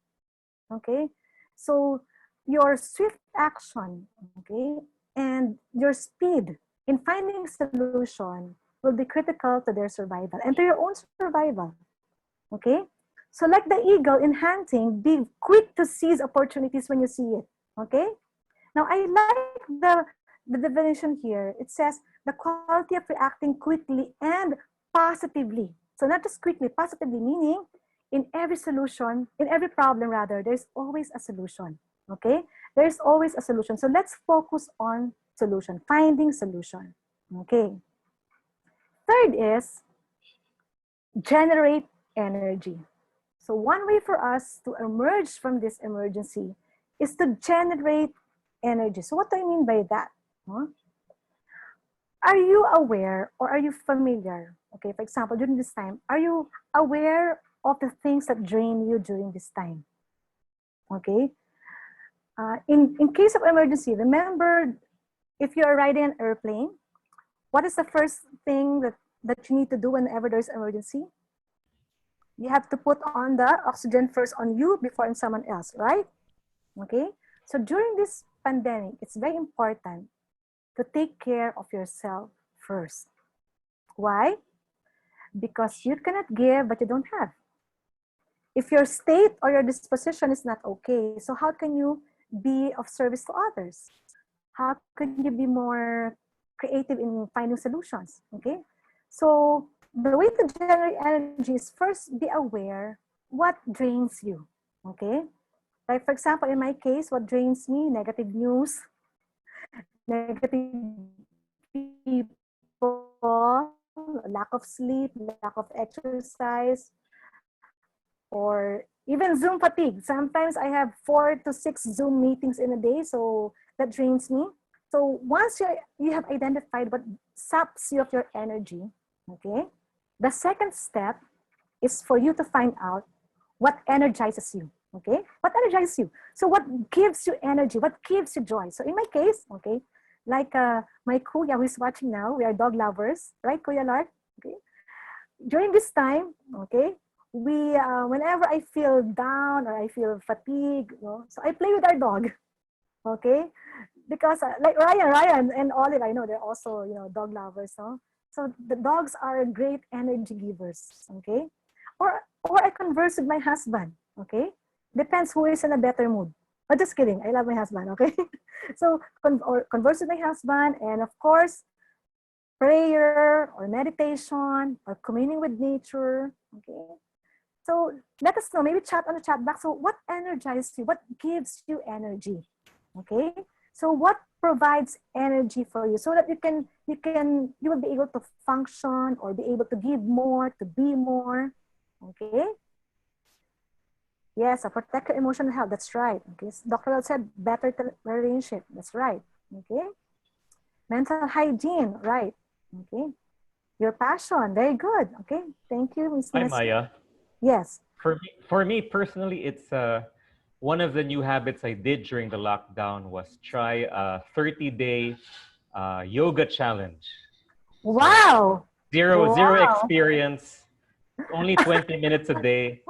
Okay. So your swift action, okay, and your speed in finding solution will be critical to their survival and to your own survival. Okay. So like the eagle in hunting, be quick to seize opportunities when you see it. Okay. Now I like the definition here. It says the quality of reacting quickly and positively. So not just quickly, positively, meaning in every solution, in every problem rather, there's always a solution, okay? There's always a solution. So let's focus on solution, finding solution, okay? Third is generate energy. So one way for us to emerge from this emergency is to generate energy. So what do I mean by that? Huh? Are you aware or are you familiar? Okay, for example, during this time, are you aware of the things that drain you during this time? Okay. In case of emergency, remember, if you're riding an airplane, what is the first thing that you need to do whenever there's emergency? You have to put on the oxygen first on you before on someone else, right? Okay. So during this pandemic, it's very important to take care of yourself first. Why? Because you cannot give what you don't have. If your state or your disposition is not okay, so how can you be of service to others? How can you be more creative in finding solutions? Okay, so the way to generate energy is first be aware what drains you. Okay, like for example, in my case, what drains me: negative news, negative people, lack of sleep, lack of exercise, or even Zoom fatigue. Sometimes I have 4 to 6 Zoom meetings in a day, so that drains me. So once you have identified what saps you of your energy, okay, the second step is for you to find out what energizes you, okay? What energizes you? So what gives you energy? What gives you joy? So in my case, okay, like my kuya who is watching now, we are dog lovers, right, Kuya Lord? Okay. During this time, okay, we whenever I feel down or I feel fatigued, you know, so I play with our dog, okay, because like Ryan and Olive, I know they're also, you know, dog lovers, no? So the dogs are great energy givers, okay, or I converse with my husband, okay, depends who is in a better mood. But just kidding, I love my husband, okay. So or converse with my husband, and of course prayer or meditation or communing with nature, okay. So let us know, maybe chat on the chat box. So what energizes you? What gives you energy? Okay. So what provides energy for you so that you will be able to function or be able to give more, to be more. Okay. Yes, protect your emotional health. That's right. Okay. Dr. Well said better relationship. That's right. Okay. Mental hygiene. Right. Okay. Your passion. Very good. Okay. Thank you, Ms. Hi, Nessie. Maya. Yes. For me personally, it's one of the new habits I did during the lockdown was try a 30-day yoga challenge. Wow. Zero Wow. experience, only 20 minutes a day.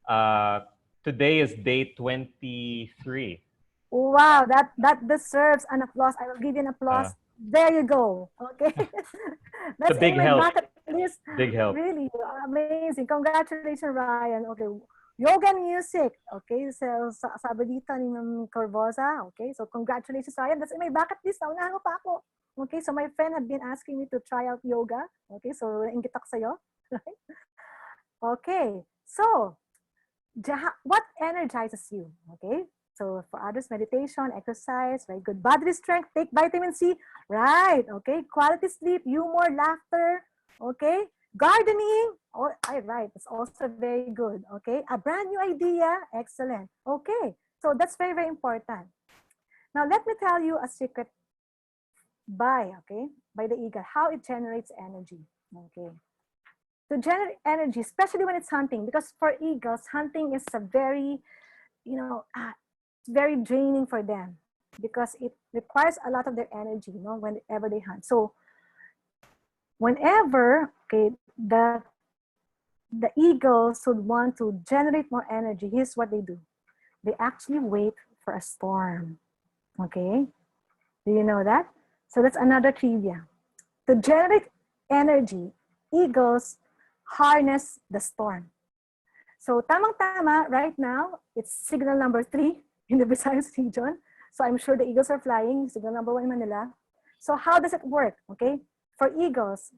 Uh, Today is day 23. Wow, that deserves an applause. I will give you an Uh, applause. There you go. Okay. it's a That's in big my help. bucket list. Big help. Really amazing. Congratulations, Ryan. Okay. Yoga and music. Okay. So sabi dito ni Ma'am Corvoza. Okay. So congratulations, Ryan. That's in my bucket list. Naunahan mo pa ako. Okay. So my friend had been asking me to try out yoga. Okay. So nainggit ako sa'yo. Okay. So what energizes you? Okay. So for others, meditation, exercise, very good body strength, take vitamin C, right? Okay, quality sleep, humor, laughter, okay, gardening, oh, right, it's also very good. Okay, a brand new idea, excellent. Okay, so that's very, very important. Now let me tell you a secret by the eagle, how it generates energy. Okay, to generate energy, especially when it's hunting, because for eagles, hunting is a very, you know, very draining for them because it requires a lot of their energy, you know, whenever they hunt. So whenever, okay, the eagles would want to generate more energy, here's what they do. They actually wait for a storm. Okay, do you know that? So that's another trivia. To generate energy, eagles harness the storm. So tamang-tama, right now, it's signal number 3 in the Visayas region. So I'm sure the eagles are flying, signal number 1 in Manila. So how does it work, okay? For eagles,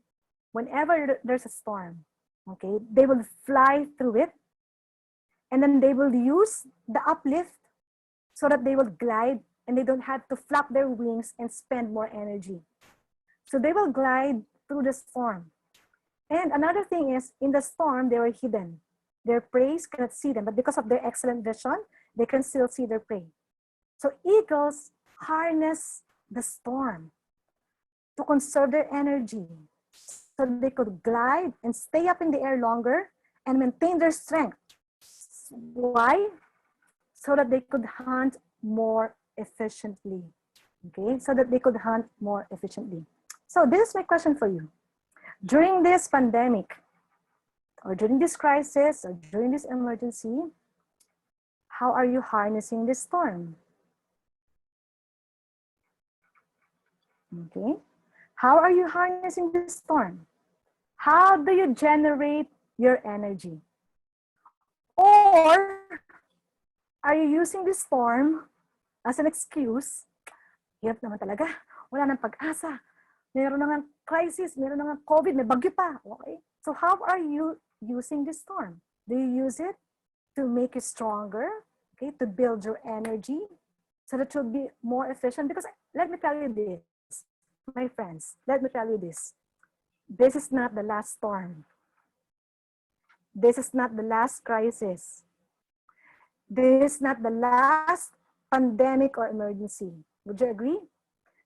whenever there's a storm, okay, they will fly through it And then they will use the uplift so that they will glide and they don't have to flap their wings and spend more energy. So they will glide through the storm. And another thing is, in the storm, they were hidden. Their prey cannot see them, but because of their excellent vision, they can still see their prey. So eagles harness the storm to conserve their energy so they could glide and stay up in the air longer and maintain their strength. Why? So that they could hunt more efficiently. Okay, so that they could hunt more efficiently. So this is my question for you. During this pandemic, or during this crisis, or during this emergency, how are you harnessing this storm? Okay, how are you harnessing this storm? How do you generate your energy? Or are you using this storm as an excuse? Hirap naman talaga. Wala nang pag-asa. Meron na nga crisis, meron na nga COVID, may bagyo pa. Okay? So how are you using this storm? Do you use it to make you stronger? Okay, to build your energy so that you'll be more efficient? Because let me tell you this, my friends, let me tell you this. This is not the last storm. This is not the last crisis. This is not the last pandemic or emergency. Would you agree?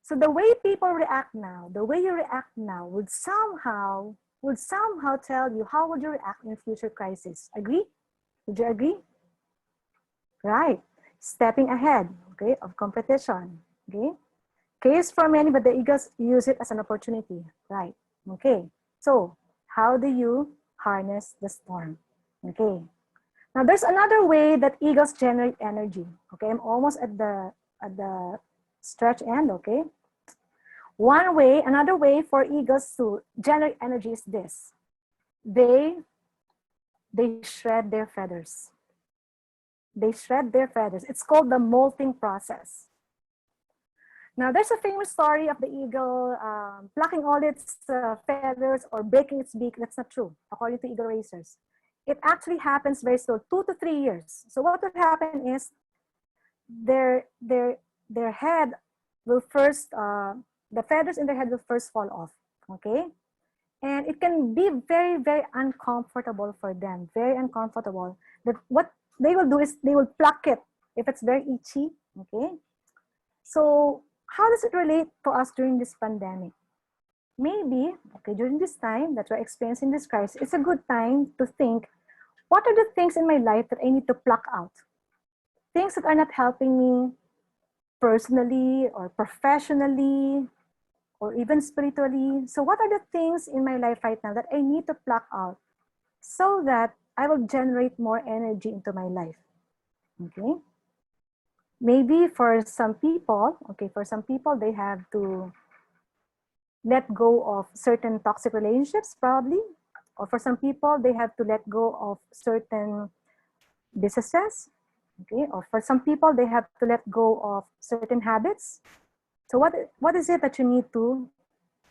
So the way people react now, the way you react now would somehow tell you how would you react in future crisis. Agree? Would you agree? Right. Stepping ahead, okay, of competition. Okay. Case for many, but the eagles use it as an opportunity. Right. Okay. So how do you harness the storm? Okay. Now there's another way that eagles generate energy. Okay, I'm almost at the stretch end. Okay. Another way for eagles to generate energy is this. They shred their feathers. They shred their feathers. It's called the molting process. Now, there's a famous story of the eagle plucking all its feathers or breaking its beak. That's not true, according to eagle racers. It actually happens very slow, 2 to 3 years. So what would happen is their head will first, the feathers in their head will first fall off, okay? And it can be very, very uncomfortable for them, very uncomfortable. That what they will do is they will pluck it if it's very itchy, okay? So how does it relate to us during this pandemic? Maybe, okay, during this time that we're experiencing this crisis, it's a good time to think, what are the things in my life that I need to pluck out? Things that are not helping me personally or professionally or even spiritually. So what are the things in my life right now that I need to pluck out so that I will generate more energy into my life? Okay. Maybe for some people, they have to let go of certain toxic relationships, probably. Or for some people, they have to let go of certain businesses. Okay. Or for some people, they have to let go of certain habits. So what is it that you need to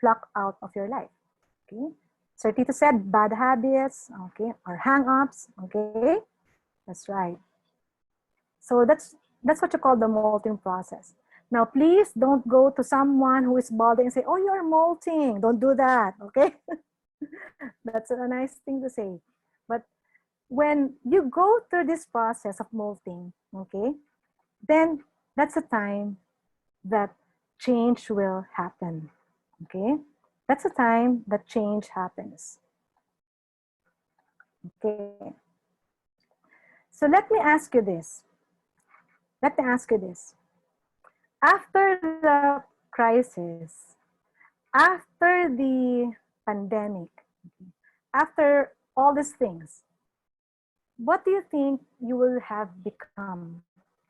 pluck out of your life? Okay. So Tita said bad habits, okay, or hang-ups, okay? That's right. So that's what you call the molting process. Now, please don't go to someone who is balding and say, oh, you're molting. Don't do that, okay? That's a nice thing to say. But when you go through this process of molting, okay, then that's a time that change will happen, okay? That's a time that change happens. Okay. So let me ask you this. After the crisis, after the pandemic, after all these things, what do you think you will have become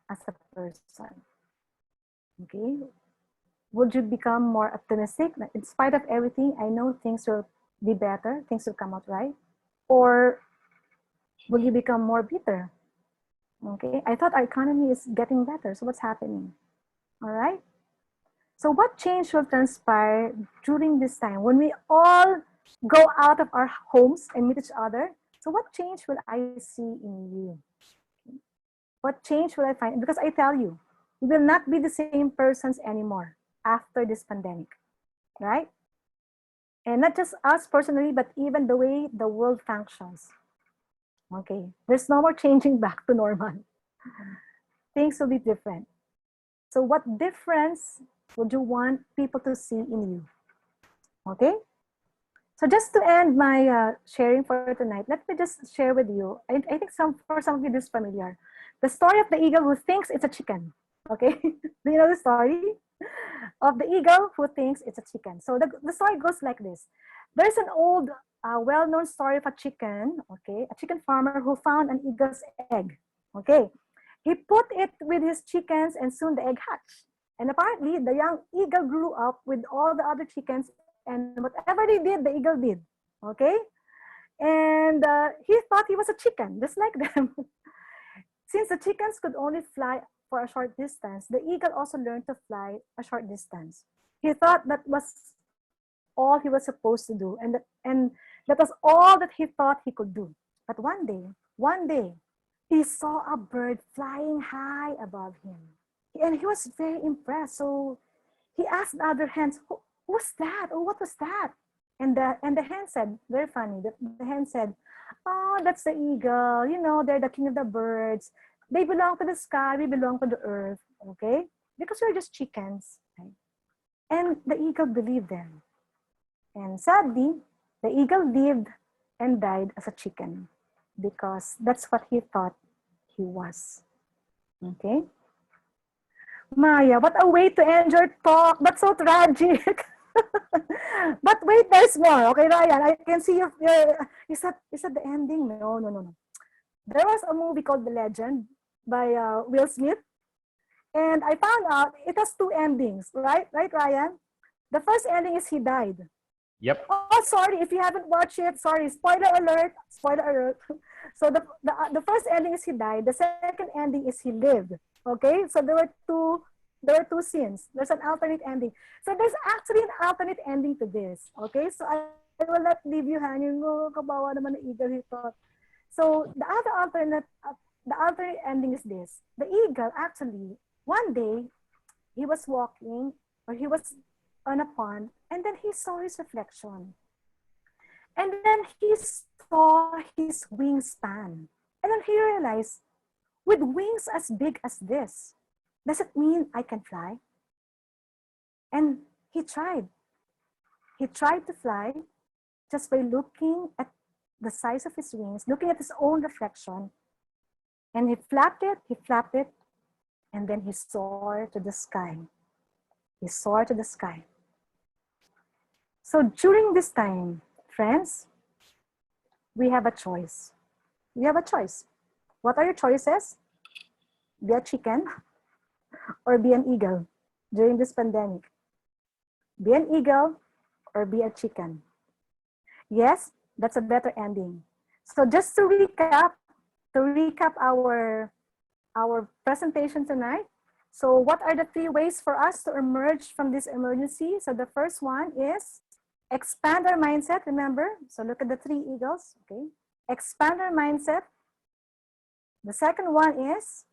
as a person? Okay. Would you become more optimistic? In spite of everything, I know things will be better, things will come out right. Or will you become more bitter? Okay, I thought our economy is getting better, so what's happening? All right. So what change will transpire during this time when we all go out of our homes and meet each other? So what change will I see in you? What change will I find? Because I tell you, we will not be the same persons anymore after this pandemic, right? And not just us personally, but even the way the world functions. Okay, there's no more changing back to normal. Things will be different. So what difference would you want people to see in you? Okay, so just to end my sharing for tonight, let me just share with you. I think for some of you this is familiar. The story of the eagle who thinks it's a chicken. Okay, do you know the story of the eagle who thinks it's a chicken? So the story goes like this. There's an old, well-known story of a chicken. Okay, a chicken farmer who found an eagle's egg. Okay, he put it with his chickens and soon the egg hatched. And apparently the young eagle grew up with all the other chickens and whatever they did, the eagle did. Okay? And he thought he was a chicken, just like them. Since the chickens could only fly for a short distance, the eagle also learned to fly a short distance. He thought that was all he was supposed to do, and that was all that he thought he could do. But one day, he saw a bird flying high above him. And he was very impressed. So he asked the other hens, who's that? Oh, what was that? And the hen said, very funny, the hen said, oh, that's the eagle. You know, they're the king of the birds. They belong to the sky. We belong to the earth. Okay? Because we're just chickens. Right? And the eagle believed them. And sadly, the eagle lived and died as a chicken because that's what he thought he was. Okay? Maya, what a way to end your talk. That's so tragic. But wait, there's more. Okay, Ryan, I can see is that the ending? No. There was a movie called The Legend by Will Smith. And I found out it has two endings, right? Right, Ryan? The first ending is he died. Yep. Oh, sorry, if you haven't watched it, sorry, spoiler alert, spoiler alert. So the first ending is he died. The second ending is he lived. Okay, so there were two scenes. There's an alternate ending. So there's actually an alternate ending to this. Okay, so I will not leave you hanging. Oh, kabawa naman ng eagle, he thought. So the alternate ending is this. The eagle actually, one day, he was walking, or he was on a pond, and then he saw his reflection. And then he saw his wingspan. And then he realized, with wings as big as this, does it mean I can fly? And he tried. He tried to fly just by looking at the size of his wings, looking at his own reflection. And he flapped it, and then he soared to the sky. He soared to the sky. So during this time, friends, we have a choice. We have a choice. What are your choices? Be a chicken or be an eagle during this pandemic. Be an eagle or be a chicken. Yes, that's a better ending. So just to recap our presentation tonight. So what are the three ways for us to emerge from this emergency? So the first one is expand our mindset, remember? So look at the three eagles, okay? Expand our mindset. The second one is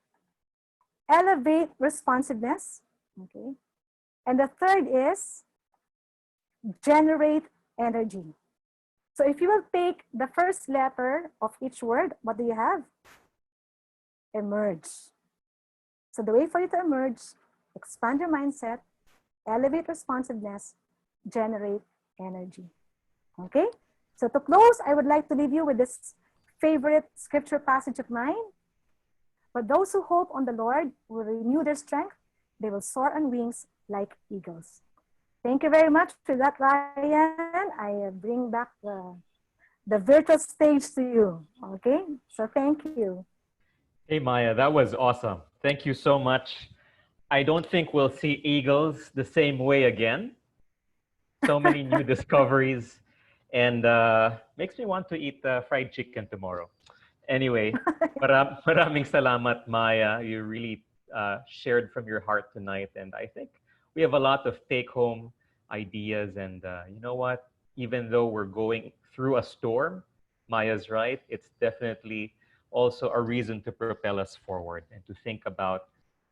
elevate responsiveness, okay? And the third is generate energy. So if you will take the first letter of each word, what do you have? Emerge. So the way for you to emerge, expand your mindset, elevate responsiveness, generate energy. Okay? So to close, I would like to leave you with this favorite scripture passage of mine. But those who hope on the Lord will renew their strength. They will soar on wings like eagles. Thank you very much for that, Ryan. I bring back the virtual stage to you. Okay? So thank you. Hey, Maya, that was awesome. Thank you so much. I don't think we'll see eagles the same way again. So many new discoveries, and makes me want to eat fried chicken tomorrow. Anyway, maraming salamat, Maya. You really shared from your heart tonight, and I think we have a lot of take-home ideas. And you know what? Even though we're going through a storm, Maya's right. It's definitely also a reason to propel us forward and to think about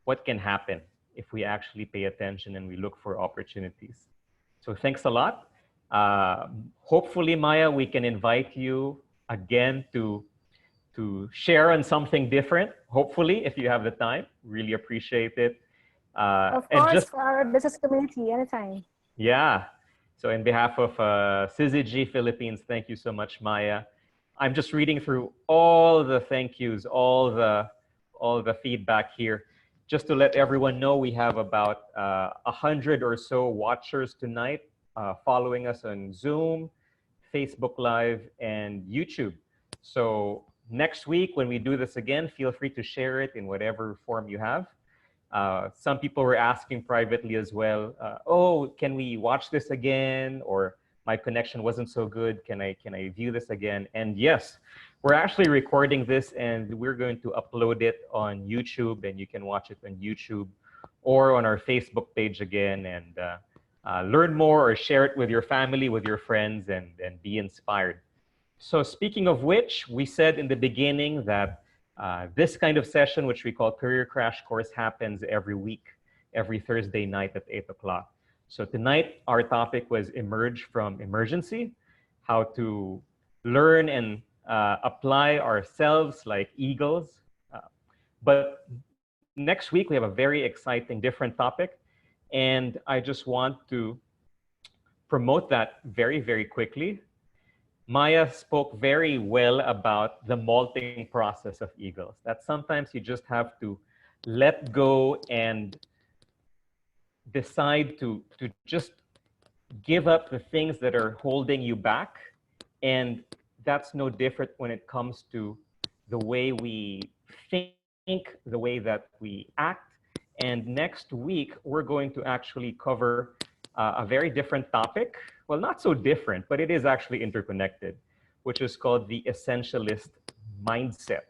what can happen if we actually pay attention and we look for opportunities. So thanks a lot. Hopefully, Myya, we can invite you again to share on something different. Hopefully, if you have the time, really appreciate it. Of And course, just for our business community, anytime. yeah. So in behalf of Syzygy Philippines, thank you so much, Myya. I'm just reading through all the thank yous, all the feedback here. Just to let everyone know, we have about 100 or so watchers tonight following us on Zoom, Facebook Live, and YouTube. So next week, when we do this again, feel free to share it in whatever form you have. Some people were asking privately as well, oh, can we watch this again? Or my connection wasn't so good. Can I view this again? And yes, we're actually recording this and we're going to upload it on YouTube, and you can watch it on YouTube or on our Facebook page again, and learn more or share it with your family, with your friends, and be inspired. So speaking of which, we said in the beginning that this kind of session, which we call Career Crash Course, happens every week, every Thursday night at 8 o'clock. So tonight, our topic was Emerge from Emergency, how to learn and apply ourselves like eagles. But next week, we have a very exciting, different topic. And I just want to promote that very, very quickly. Myya spoke very well about the molting process of eagles, that sometimes you just have to let go and decide to just give up the things that are holding you back. And that's no different when it comes to the way we think, the way that we act. And next week, we're going to actually cover a very different topic. Well, not so different, but it is actually interconnected, which is called the essentialist mindset.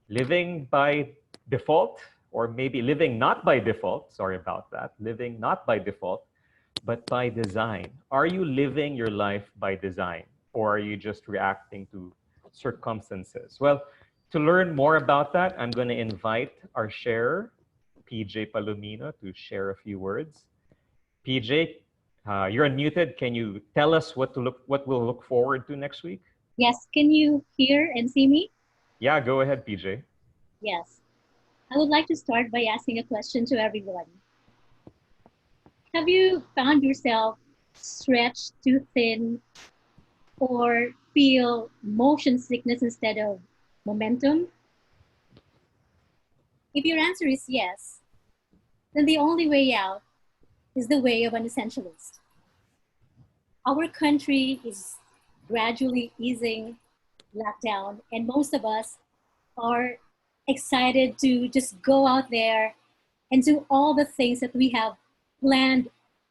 Living by default, or maybe living not by default, sorry about that, living not by default, but by design. Are you living your life by design, or are you just reacting to circumstances? Well, to learn more about that, I'm going to invite our sharer, PJ Palomino, to share a few words. PJ, you're unmuted. Can you tell us what we'll look forward to next week? Yes, can you hear and see me? Yeah, go ahead, PJ. Yes. I would like to start by asking a question to everyone. Have you found yourself stretched too thin or feel motion sickness instead of momentum? If your answer is yes, then the only way out is the way of an essentialist. Our country is gradually easing lockdown, and most of us are excited to just go out there and do all the things that we have planned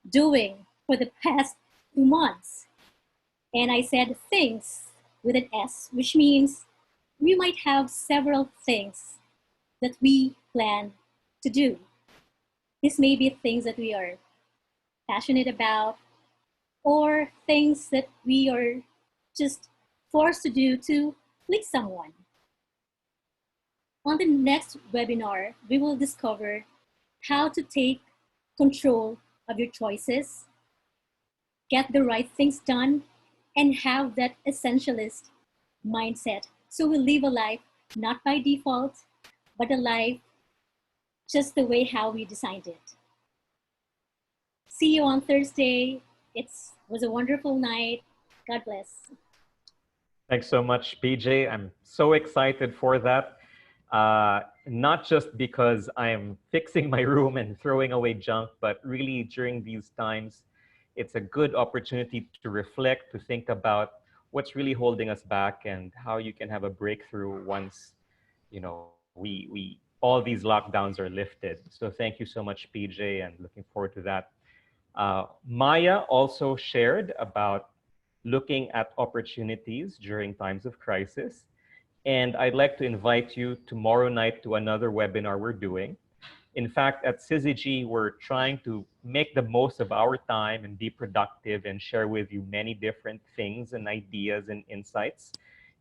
doing for the past 2 months. And I said things with an S, which means we might have several things that we plan to do. This may be things that we are passionate about, or things that we are just forced to do to please someone. On the next webinar, we will discover how to take control of your choices, get the right things done, and have that essentialist mindset. So we live a life not by default, but a life just the way how we designed it. See you on Thursday. It was a wonderful night. God bless. Thanks so much, PJ. I'm so excited for that. Not just because I'm fixing my room and throwing away junk, but really during these times, it's a good opportunity to reflect, to think about what's really holding us back and how you can have a breakthrough once, we all these lockdowns are lifted. So thank you so much, PJ, and looking forward to that. Myya also shared about looking at opportunities during times of crisis. And I'd like to invite you tomorrow night to another webinar we're doing. In fact, at Syzygy, we're trying to make the most of our time and be productive and share with you many different things and ideas and insights.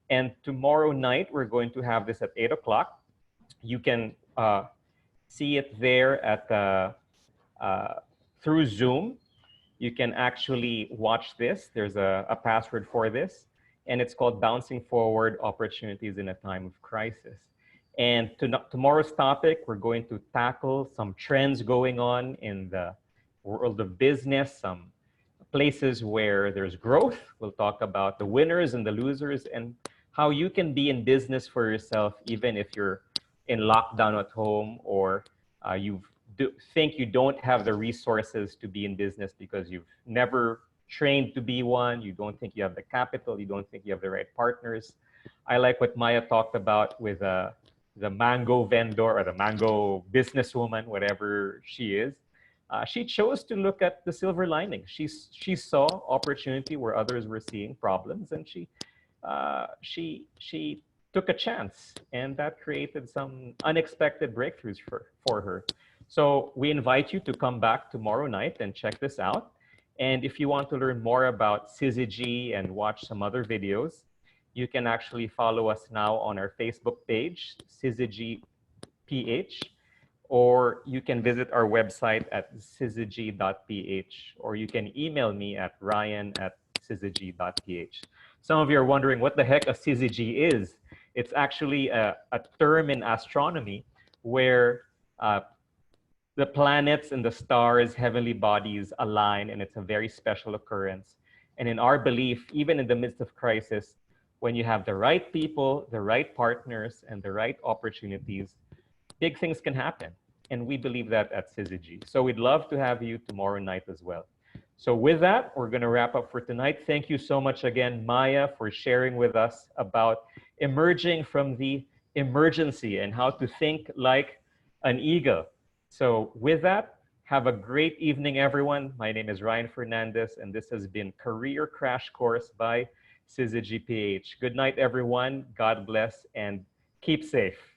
And tomorrow night, we're going to have this at 8 o'clock. You can see it there at through Zoom. You can actually watch this. There's a password for this, and it's called Bouncing Forward Opportunities in a Time of Crisis. And tomorrow's topic, we're going to tackle some trends going on in the world of business, some places where there's growth. We'll talk about the winners and the losers and how you can be in business for yourself, even if you're in lockdown at home or you think you don't have the resources to be in business because you've never trained to be one. You don't think you have the capital. You don't think you have the right partners. I like what Myya talked about with the mango vendor or the mango businesswoman, whatever she is. She chose to look at the silver lining. She saw opportunity where others were seeing problems, and she took a chance, and that created some unexpected breakthroughs for her. So we invite you to come back tomorrow night and check this out. And if you want to learn more about Syzygy and watch some other videos, you can actually follow us now on our Facebook page, Syzygy PH, or you can visit our website at syzygy.ph, or you can email me at ryan@syzygy.ph. Some of you are wondering what the heck a syzygy is. It's actually a term in astronomy where the planets and the stars, heavenly bodies align, and it's a very special occurrence. And in our belief, even in the midst of crisis, when you have the right people, the right partners, and the right opportunities, big things can happen. And we believe that at Syzygy. So we'd love to have you tomorrow night as well. So with that, we're going to wrap up for tonight. Thank you so much again, Myya, for sharing with us about emerging from the emergency and how to think like an eagle. So with that, have a great evening, everyone. My name is Ryan Fernandez, and this has been Career Crash Course by Syzygy PH. Good night, everyone. God bless, and keep safe.